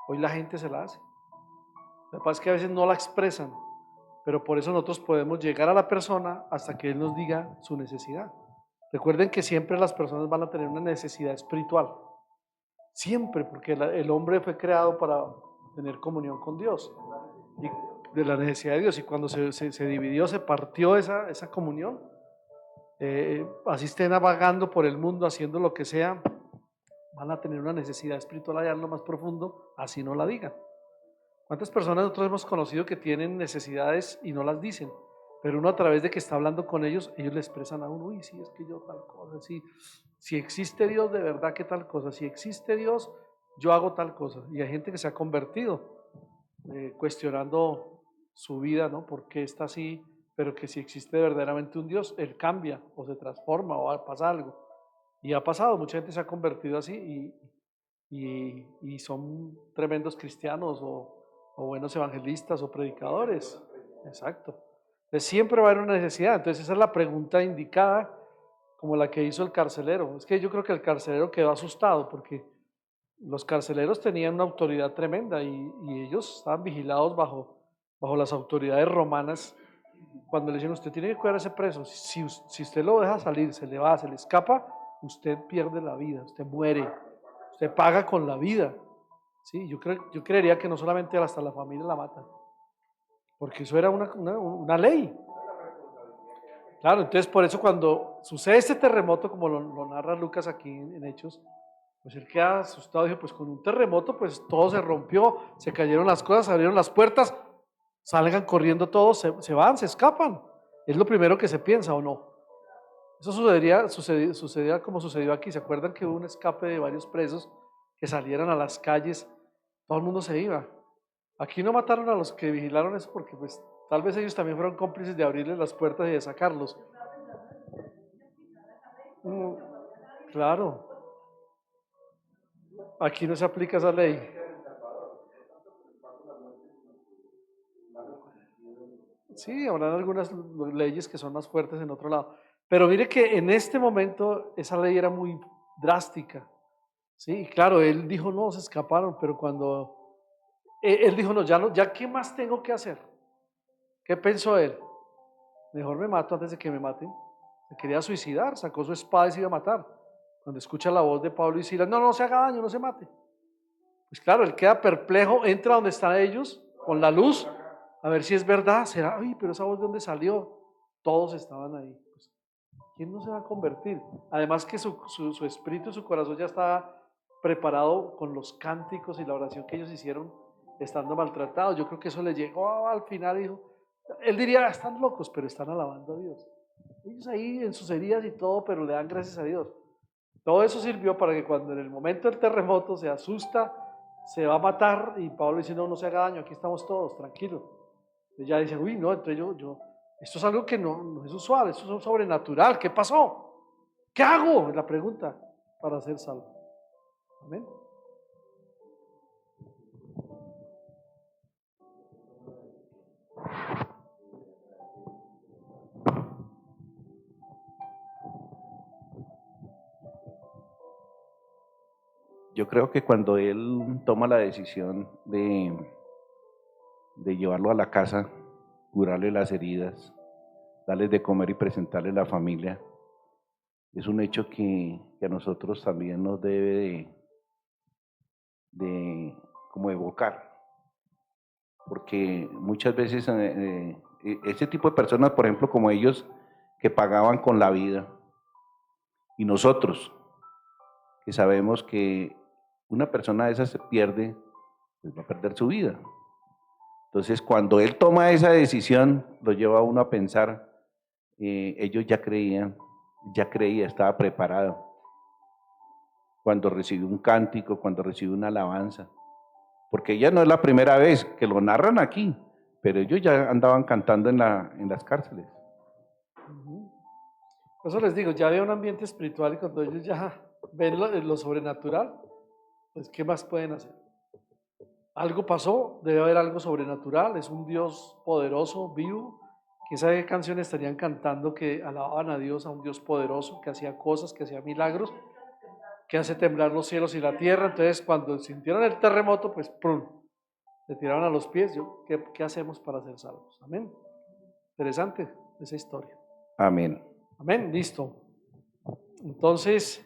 Hoy la gente se la hace. Lo que pasa es que a veces no la expresan, pero por eso nosotros podemos llegar a la persona hasta que él nos diga su necesidad. Recuerden que siempre las personas van a tener una necesidad espiritual. Siempre, porque el hombre fue creado para tener comunión con Dios, y de la necesidad de Dios. Y cuando se dividió, se partió esa comunión, así estén vagando por el mundo, haciendo lo que sea, van a tener una necesidad espiritual allá en lo más profundo, así no la digan. ¿Cuántas personas nosotros hemos conocido que tienen necesidades y no las dicen? Pero uno, a través de que está hablando con ellos, ellos le expresan a uno: uy, sí, es que yo tal cosa, sí, si existe Dios, de verdad que tal cosa, si existe Dios, yo hago tal cosa. Y hay gente que se ha convertido, cuestionando su vida, ¿no? ¿Por qué está así? Pero que si existe verdaderamente un Dios, Él cambia o se transforma o pasa algo. Y ha pasado, mucha gente se ha convertido así y son tremendos cristianos o buenos evangelistas o predicadores. Exacto. Entonces siempre va a haber una necesidad. Entonces esa es la pregunta indicada, como la que hizo el carcelero. Es que yo creo que el carcelero quedó asustado porque los carceleros tenían una autoridad tremenda y ellos estaban vigilados bajo las autoridades romanas. Cuando le dicen: usted tiene que cuidar a ese preso, si usted lo deja salir, se le va, se le escapa, usted pierde la vida, usted muere, usted paga con la vida. Sí, yo creería que no solamente hasta la familia la matan, porque eso era una ley. Claro, entonces por eso cuando sucede este terremoto, como lo narra Lucas aquí en Hechos, pues él queda asustado, dijo: pues con un terremoto pues todo se rompió, se cayeron las cosas, se abrieron las puertas, salgan corriendo todos, se van, se escapan. Es lo primero que se piensa, ¿o no? Eso sucedía como sucedió aquí. ¿Se acuerdan que hubo un escape de varios presos que salieran a las calles? Todo el mundo se iba. Aquí no mataron a los que vigilaron eso porque pues tal vez ellos también fueron cómplices de abrirles las puertas y de sacarlos. Claro, aquí no se aplica esa ley. Sí, habrán algunas leyes que son más fuertes en otro lado. Pero mire que en este momento esa ley era muy drástica. Sí, claro, él dijo: no, se escaparon, pero cuando él dijo: no, ya ¿qué más tengo que hacer? ¿Qué pensó él? Mejor me mato antes de que me maten. Se quería suicidar, sacó su espada y se iba a matar. Cuando escucha la voz de Pablo y Silas: no, no se haga daño, no se mate. Pues claro, él queda perplejo, entra donde están ellos, con la luz, a ver si es verdad. Será: uy, pero esa voz ¿de dónde salió? Todos estaban ahí. Pues, ¿quién no se va a convertir? Además que su espíritu y su corazón ya estaba preparado con los cánticos y la oración que ellos hicieron estando maltratados. Yo creo que eso le llegó al final y dijo, él diría: están locos, pero están alabando a Dios. Ellos ahí en sus heridas y todo, pero le dan gracias a Dios. Todo eso sirvió para que cuando en el momento del terremoto se asusta, se va a matar, y Pablo dice: no, no se haga daño, aquí estamos todos, tranquilos. Entonces ya dicen: uy, no, entonces esto es algo que no es usual, esto es sobrenatural, ¿qué pasó? ¿Qué hago? Es la pregunta para ser salvo. Amén. Yo creo que cuando él toma la decisión de llevarlo a la casa, curarle las heridas, darles de comer y presentarle a la familia, es un hecho que a nosotros también nos debe de como evocar, porque muchas veces ese tipo de personas, por ejemplo, como ellos, que pagaban con la vida. Y nosotros, que sabemos que una persona de esas se pierde, pues va a perder su vida. Entonces, cuando él toma esa decisión, lo lleva a uno a pensar, ellos ya creía, estaba preparado. Cuando recibió un cántico, cuando recibió una alabanza. Porque ya no es la primera vez que lo narran aquí, pero ellos ya andaban cantando en las cárceles. Ujú. Por eso les digo, ya había un ambiente espiritual y cuando ellos ya ven lo sobrenatural, pues ¿qué más pueden hacer? Algo pasó, debe haber algo sobrenatural, es un Dios poderoso, vivo. Quién sabe qué canciones estarían cantando que alababan a Dios, a un Dios poderoso, que hacía cosas, que hacía milagros, que hace temblar los cielos y la tierra. Entonces, cuando sintieron el terremoto, pues ¡prum!, se tiraron a los pies. ¿Qué hacemos para ser salvos? Amén. Interesante esa historia. Amén. Amén, listo. Entonces,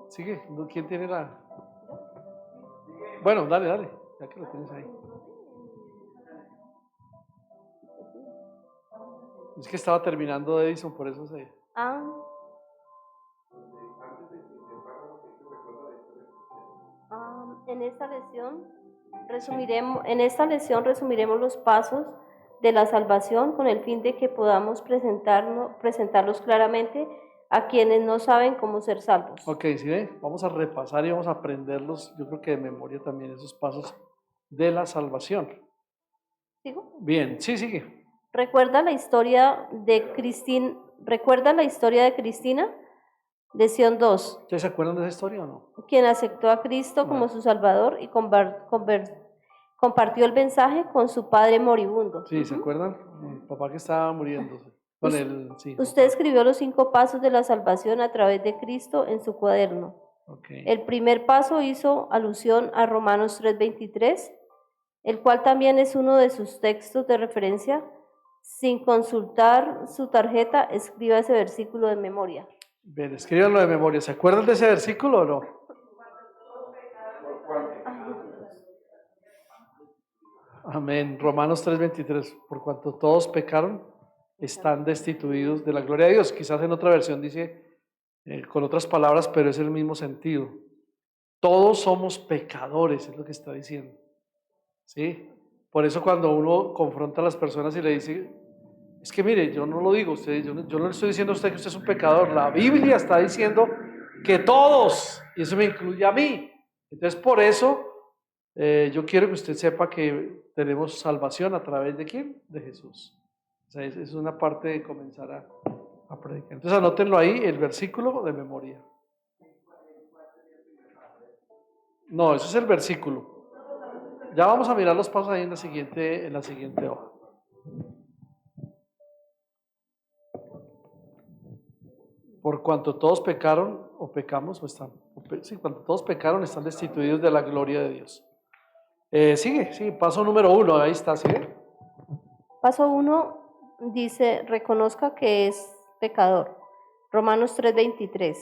sigue. ¿Quién tiene la...? Bueno, dale, ya que lo tienes ahí. Es que estaba terminando Edison, por eso se... Ah, en esta lección resumiremos los pasos de la salvación con el fin de que podamos presentarlos claramente a quienes no saben cómo ser salvos. Ok, ¿sí ve? Vamos a repasar y vamos a aprenderlos, yo creo que de memoria también, esos pasos de la salvación. ¿Sigo? Bien, sí, sigue. ¿Recuerda la historia de Cristina? Lección 2. ¿Ustedes se acuerdan de esa historia o no? Quien aceptó a Cristo como su Salvador y compartió el mensaje con su padre moribundo. Sí, ¿se acuerdan? El papá que estaba muriéndose. Sí. Usted escribió los 5 pasos de la salvación a través de Cristo en su cuaderno. Okay. El primer paso hizo alusión a Romanos 3:23, el cual también es uno de sus textos de referencia. Sin consultar su tarjeta, escriba ese versículo de memoria. Bien, escríbanlo de memoria. ¿Se acuerdan de ese versículo o no? Amén. Romanos 3:23. Por cuanto todos pecaron, están destituidos de la gloria de Dios. Quizás en otra versión dice con otras palabras, pero es el mismo sentido. Todos somos pecadores, es lo que está diciendo. ¿Sí? Por eso cuando uno confronta a las personas y le dice, es que mire, yo no lo digo a usted, yo no le estoy diciendo a usted que usted es un pecador. La Biblia está diciendo que todos, y eso me incluye a mí. Entonces por eso yo quiero que usted sepa que tenemos salvación a través de ¿quién? De Jesús. O sea, es una parte de comenzar a predicar. Entonces anótenlo ahí, el versículo de memoria. No, ese es el versículo. Ya vamos a mirar los pasos ahí en la siguiente hoja. Por cuanto todos pecaron o pecamos, cuando todos pecaron están destituidos de la gloria de Dios. Sigue, paso número 1, ahí está, ¿sigue? Paso 1 dice, reconozca que es pecador. Romanos 3:23.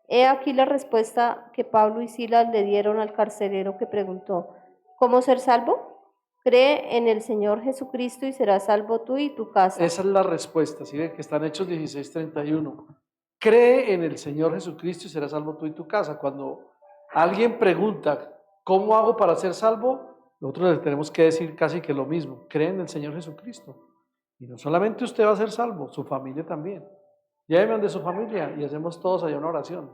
He aquí la respuesta que Pablo y Silas le dieron al carcelero que preguntó, ¿cómo ser salvo? Cree en el Señor Jesucristo y serás salvo tú y tu casa. Esa es la respuesta, ¿sigue? Que está en Hechos 16:31. Cree en el Señor Jesucristo y serás salvo tú y tu casa. Cuando alguien pregunta, ¿cómo hago para ser salvo? Nosotros le tenemos que decir casi que lo mismo. Cree en el Señor Jesucristo. Y no solamente usted va a ser salvo, su familia también. Llévenme de su familia y hacemos todos allá una oración.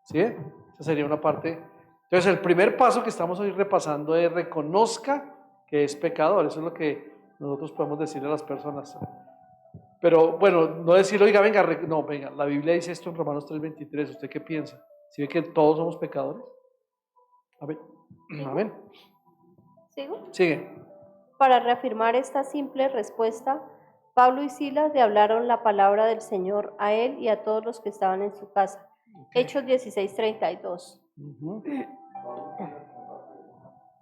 ¿Sí? Esa sería una parte. Entonces, el primer paso que estamos hoy repasando es reconozca que es pecador. Eso es lo que nosotros podemos decirle a las personas. Pero bueno, no decir, oiga, venga, la Biblia dice esto en Romanos 3:23. ¿Usted qué piensa? ¿Sí ve que todos somos pecadores? Amén. Amén. ¿Sigo? Sigue. Para reafirmar esta simple respuesta, Pablo y Silas le hablaron la palabra del Señor a él y a todos los que estaban en su casa. Okay. Hechos 16:32.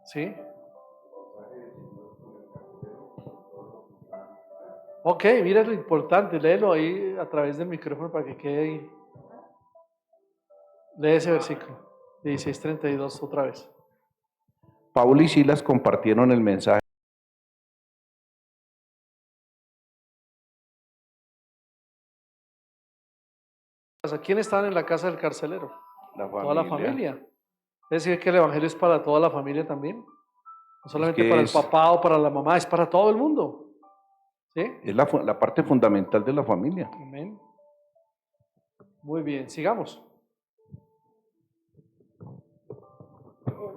Sí. Ok, mira lo importante, léelo ahí a través del micrófono para que quede ahí. Lee ese versículo. 16:32 otra vez. Pablo y Silas compartieron el mensaje. ¿Quién estaban en la casa del carcelero? La Toda la familia. familia. Es decir, que el evangelio es para toda la familia también. No solamente que para el es- papá o para la mamá, es para todo el mundo. ¿Sí? Es la parte fundamental de la familia. Amén. Muy bien, sigamos.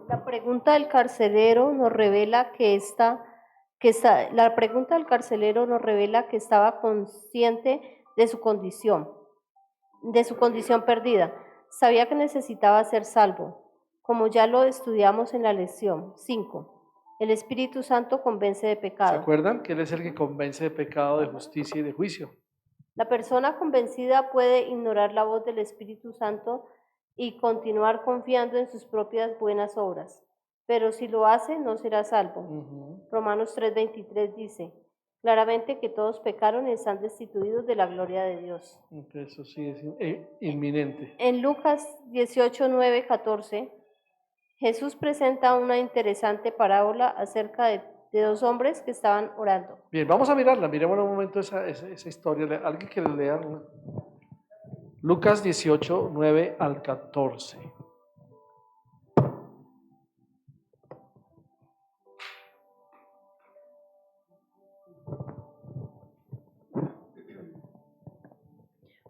La pregunta del carcelero nos revela la pregunta del carcelero nos revela que estaba consciente de su condición perdida. Sabía que necesitaba ser salvo, como ya lo estudiamos en la lección 5. El Espíritu Santo convence de ¿Se pecado. acuerdan que Él es el que convence de pecado, de justicia y de juicio? La persona convencida puede ignorar la voz del Espíritu Santo y continuar confiando en sus propias buenas obras, pero si lo hace no será salvo. Romanos 3:23 dice claramente que todos pecaron y están destituidos de la gloria de Dios. Eso sí es inminente. En Lucas 18:9-14, Jesús presenta una interesante parábola acerca de dos hombres que estaban orando. Bien, vamos a mirarla. Miremos un momento esa historia. ¿Alguien que le lea? Lucas 18:9-14.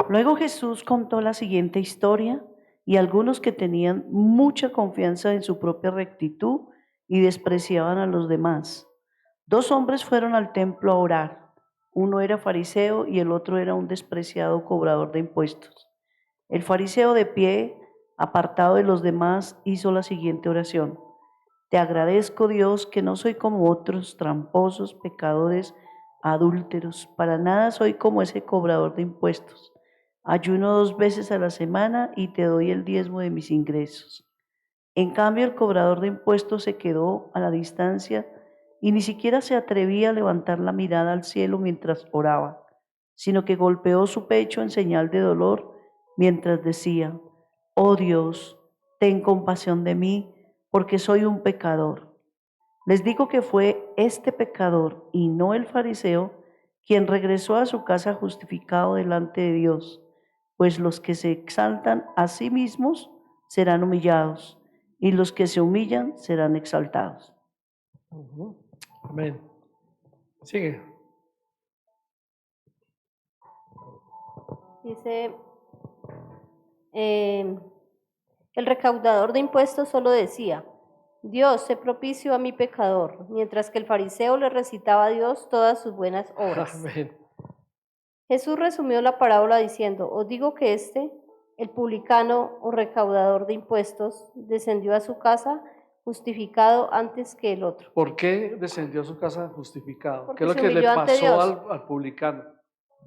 Luego Jesús contó la siguiente historia y algunos que tenían mucha confianza en su propia rectitud y despreciaban a los demás. 2 hombres fueron al templo a orar. Uno era fariseo y el otro era un despreciado cobrador de impuestos. El fariseo de pie, apartado de los demás, hizo la siguiente oración. Te agradezco, Dios, que no soy como otros tramposos, pecadores, adúlteros. Para nada soy como ese cobrador de impuestos. Ayuno 2 veces a la semana y te doy el diezmo de mis ingresos. En cambio, el cobrador de impuestos se quedó a la distancia y ni siquiera se atrevía a levantar la mirada al cielo mientras oraba, sino que golpeó su pecho en señal de dolor mientras decía, oh Dios, ten compasión de mí, porque soy un pecador. Les digo que fue este pecador y no el fariseo quien regresó a su casa justificado delante de Dios, pues los que se exaltan a sí mismos serán humillados y los que se humillan serán exaltados. Amén. Sigue. Dice, el recaudador de impuestos solo decía, Dios, sé propicio a mi pecador, mientras que el fariseo le recitaba a Dios todas sus buenas obras. Amén. Jesús resumió la parábola diciendo, os digo que el publicano o recaudador de impuestos, descendió a su casa justificado antes que el otro. ¿Por qué descendió a su casa justificado? Porque ¿Qué es lo se que le humilló ante pasó Dios. al publicano?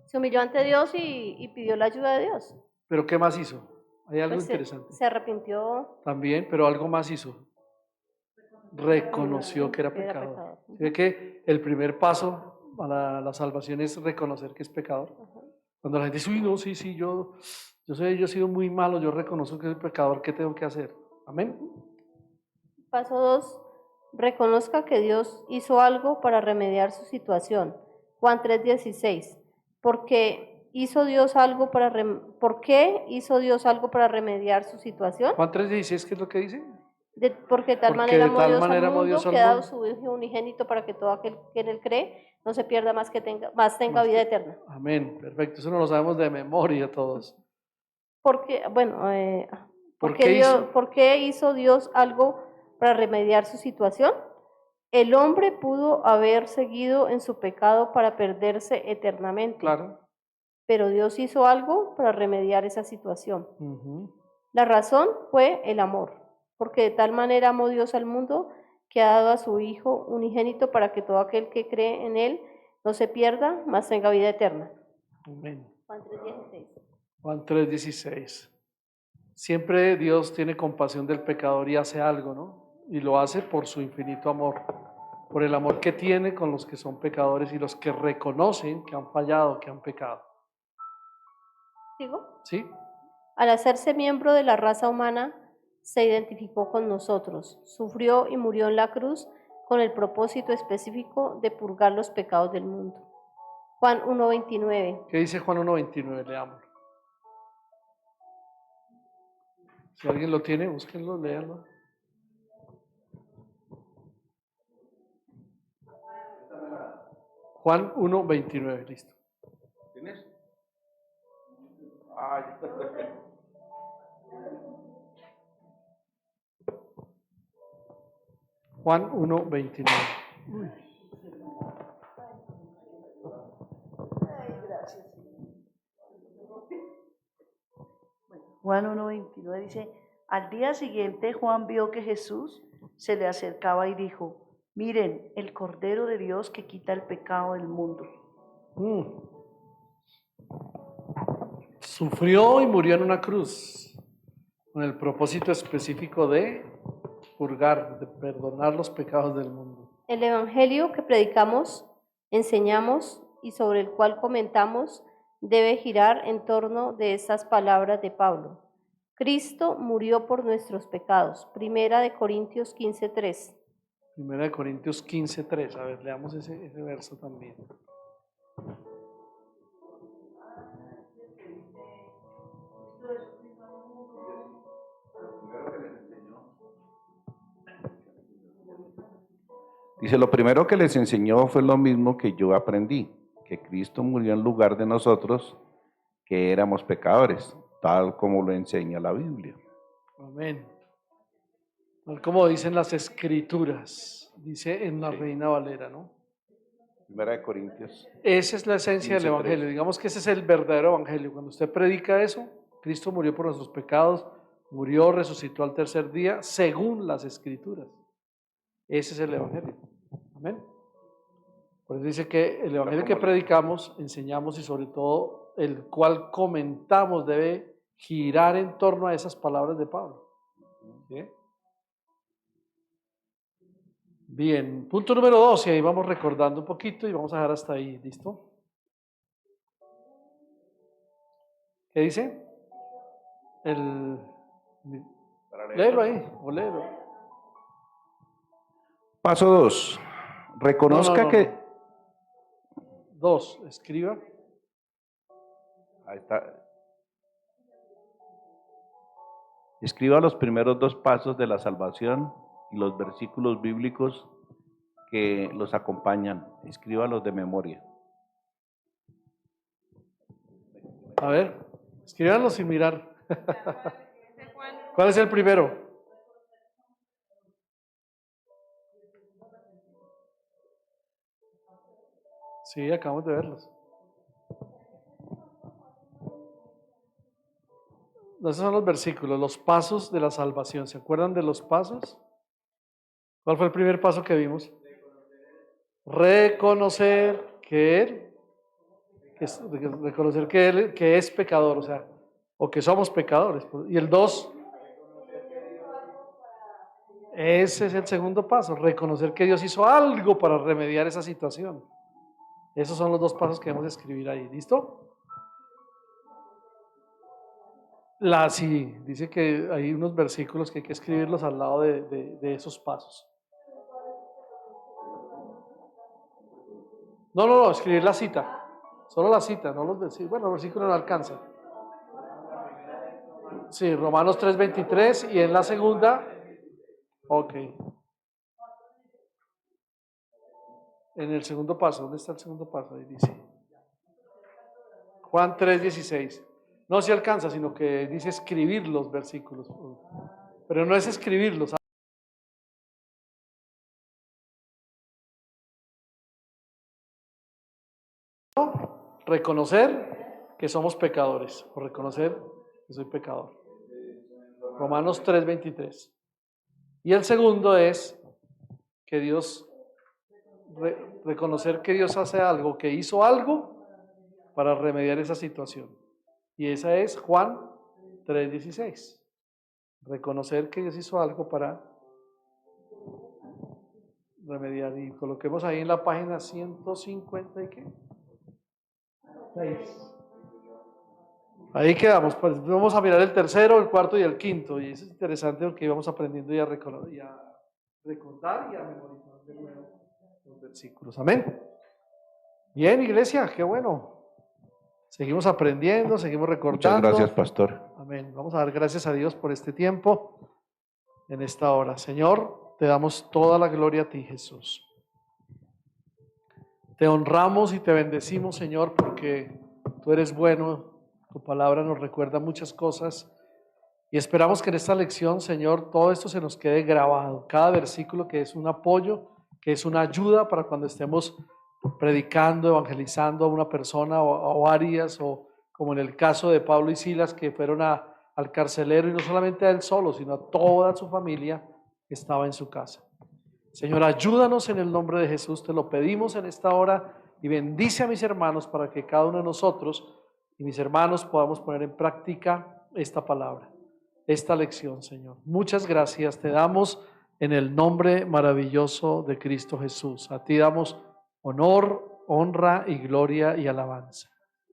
Se humilló ante Dios y pidió la ayuda de Dios. ¿Pero qué más hizo? Hay algo Pues interesante. se arrepintió. También, pero algo más hizo. Reconoció que era pecador. ¿Sí que el primer paso a la salvación es reconocer que es pecador? Cuando la gente dice, uy, no, sí, yo he sido muy malo, yo reconozco que soy pecador, ¿qué tengo que hacer? Amén. Paso 2, reconozca que Dios hizo algo para remediar su situación. Juan 3:16. ¿Por qué hizo Dios algo para remediar su situación? Juan 3:16, ¿qué es lo que dice? Porque de tal Porque manera de tal amó manera amó Dios Dios al mundo, al que ha dado mundo. su Hijo unigénito para que todo aquel que en él cree no se pierda más tenga vida eterna. Amén, perfecto, eso no lo sabemos de memoria todos. Porque, bueno, ¿Por qué hizo? ¿por qué hizo Dios algo para remediar su situación? El hombre pudo haber seguido en su pecado para perderse eternamente, Claro. pero Dios hizo algo para remediar esa situación. Ujú. La razón fue el amor, porque de tal manera amó Dios al mundo que ha dado a su Hijo unigénito para que todo aquel que cree en Él no se pierda, mas tenga vida eterna. Amén. Juan 3:16. Juan 3:16. Siempre Dios tiene compasión del pecador y hace algo, ¿no? Y lo hace por su infinito amor, por el amor que tiene con los que son pecadores y los que reconocen que han fallado, que han pecado. ¿Sigo? ¿Sí? Al hacerse miembro de la raza humana, se identificó con nosotros, sufrió y murió en la cruz con el propósito específico de purgar los pecados del mundo. Juan 1:29. ¿Qué dice Juan 1:29? Leámoslo. Si alguien lo tiene, búsquenlo, léanlo. Juan 1:29, listo. ¿Tienes? Juan 1:29. Juan 1:29 dice, al día siguiente Juan vio que Jesús se le acercaba y dijo, miren, el Cordero de Dios que quita el pecado del mundo. Sufrió y murió en una cruz con el propósito específico de purgar, de perdonar los pecados del mundo. El Evangelio que predicamos, enseñamos y sobre el cual comentamos debe girar en torno de estas palabras de Pablo. Cristo murió por nuestros pecados. Primera de Corintios 15:3. Primera de Corintios 15:3. A ver, leamos ese verso también. Dice, lo primero que les enseñó fue lo mismo que yo aprendí, que Cristo murió en lugar de nosotros, que éramos pecadores, tal como lo enseña la Biblia. Amén. Tal como dicen las Escrituras, dice en la Reina Valera, ¿no? Primera de Corintios. Esa es la esencia del 15:3. Evangelio. Digamos que ese es el verdadero Evangelio. Cuando usted predica eso, Cristo murió por nuestros pecados, murió, resucitó al tercer día, según las Escrituras. Ese es el Evangelio. Amén. Por eso dice que el Evangelio que predicamos, enseñamos y sobre todo el cual comentamos debe girar en torno a esas palabras de Pablo. ¿Sí? Bien, punto número 2, y ahí vamos recordando un poquito y vamos a dejar hasta ahí, ¿listo? ¿Qué dice? Léelo ahí, o léelo. Paso 2. Reconozca que... No. 2, escriba. Ahí está. Escriba los primeros 2 pasos de la salvación y los versículos bíblicos que los acompañan. Escríbalos de memoria. A ver, escríbanlo sin mirar. ¿Cuál es el primero? Sí, acabamos de verlos. Esos son los versículos, los pasos de la salvación. ¿Se acuerdan de los pasos? ¿Cuál fue el primer paso que vimos? Reconocer que Él, reconocer que Él que es pecador, o sea, o que somos pecadores. Y el 2, ese es el segundo paso, reconocer que Dios hizo algo para remediar esa situación. Esos son los 2 pasos que debemos escribir ahí. ¿Listo? Sí, dice que hay unos versículos que hay que escribirlos al lado de esos pasos. No, escribir la cita. Solo la cita, no los versículos. Bueno, los versículos no alcanzan. Sí, Romanos 3:23 y en la segunda, ok. En el segundo paso, ¿dónde está el segundo paso? Ahí dice. Juan 3:16. No se alcanza, sino que dice escribir los versículos. Pero no es escribirlos. Reconocer que somos pecadores, o reconocer que soy pecador. Romanos 3:23. Y el segundo es que Dios, reconocer que Dios hace algo, que hizo algo para remediar esa situación. Y esa es Juan 3:16. Reconocer que Dios hizo algo para remediar. Y coloquemos ahí en la página 150 y qué. 6. Ahí quedamos. Pues vamos a mirar el tercero, el cuarto y el quinto. Y eso es interesante porque íbamos aprendiendo y a recordar y a memorizar de nuevo los versículos. Amén. Bien, iglesia, qué bueno. Seguimos aprendiendo, seguimos recordando. Muchas gracias, pastor. Amén. Vamos a dar gracias a Dios por este tiempo, en esta hora. Señor, te damos toda la gloria a ti, Jesús. Te honramos y te bendecimos, Señor, porque tú eres bueno. Tu palabra nos recuerda muchas cosas. Y esperamos que en esta lección, Señor, todo esto se nos quede grabado. Cada versículo que es un apoyo, que es una ayuda para cuando estemos predicando, evangelizando a una persona o varias, o como en el caso de Pablo y Silas, que fueron al carcelero, y no solamente a él solo, sino a toda su familia que estaba en su casa. Señor, ayúdanos en el nombre de Jesús, te lo pedimos en esta hora, y bendice a mis hermanos para que cada uno de nosotros y mis hermanos podamos poner en práctica esta palabra, esta lección, Señor. Muchas gracias te damos en el nombre maravilloso de Cristo Jesús. A ti damos honor, honra y gloria y alabanza.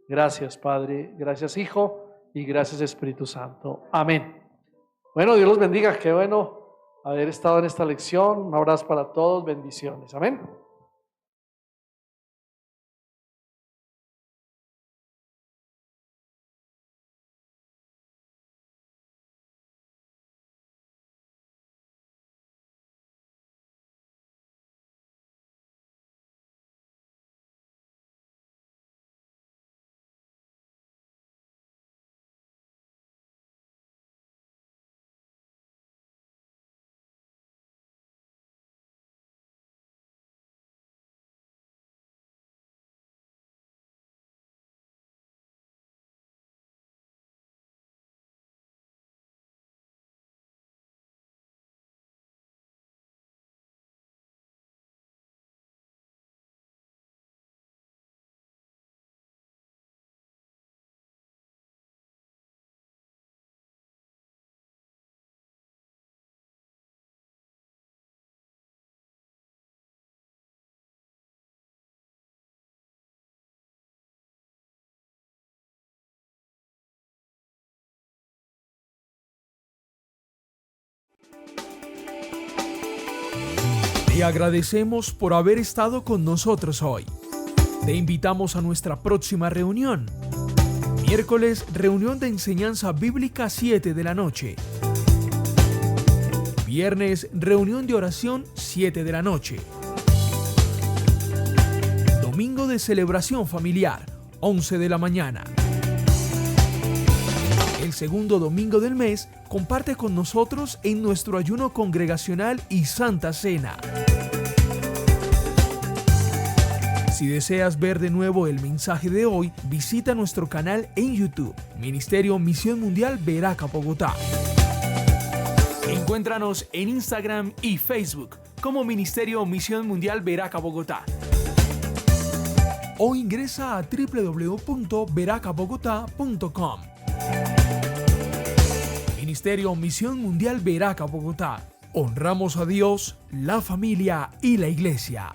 Gracias, Padre, gracias, Hijo, y gracias, Espíritu Santo. Amén. Bueno, Dios los bendiga. Qué bueno haber estado en esta lección. Un abrazo para todos. Bendiciones. Amén. Te agradecemos por haber estado con nosotros hoy. Te invitamos a nuestra próxima reunión. Miércoles, reunión de enseñanza bíblica 7 de la noche. Viernes, reunión de oración 7 de la noche. Domingo de celebración familiar, 11 de la mañana. El segundo domingo del mes, comparte con nosotros en nuestro ayuno congregacional y Santa Cena. Si deseas ver de nuevo el mensaje de hoy, visita nuestro canal en YouTube, Ministerio Misión Mundial Veraca Bogotá. Encuéntranos en Instagram y Facebook como Ministerio Misión Mundial Veraca Bogotá. O ingresa a www.veracabogotá.com. Ministerio Misión Mundial Veraca Bogotá. Honramos a Dios, la familia y la iglesia.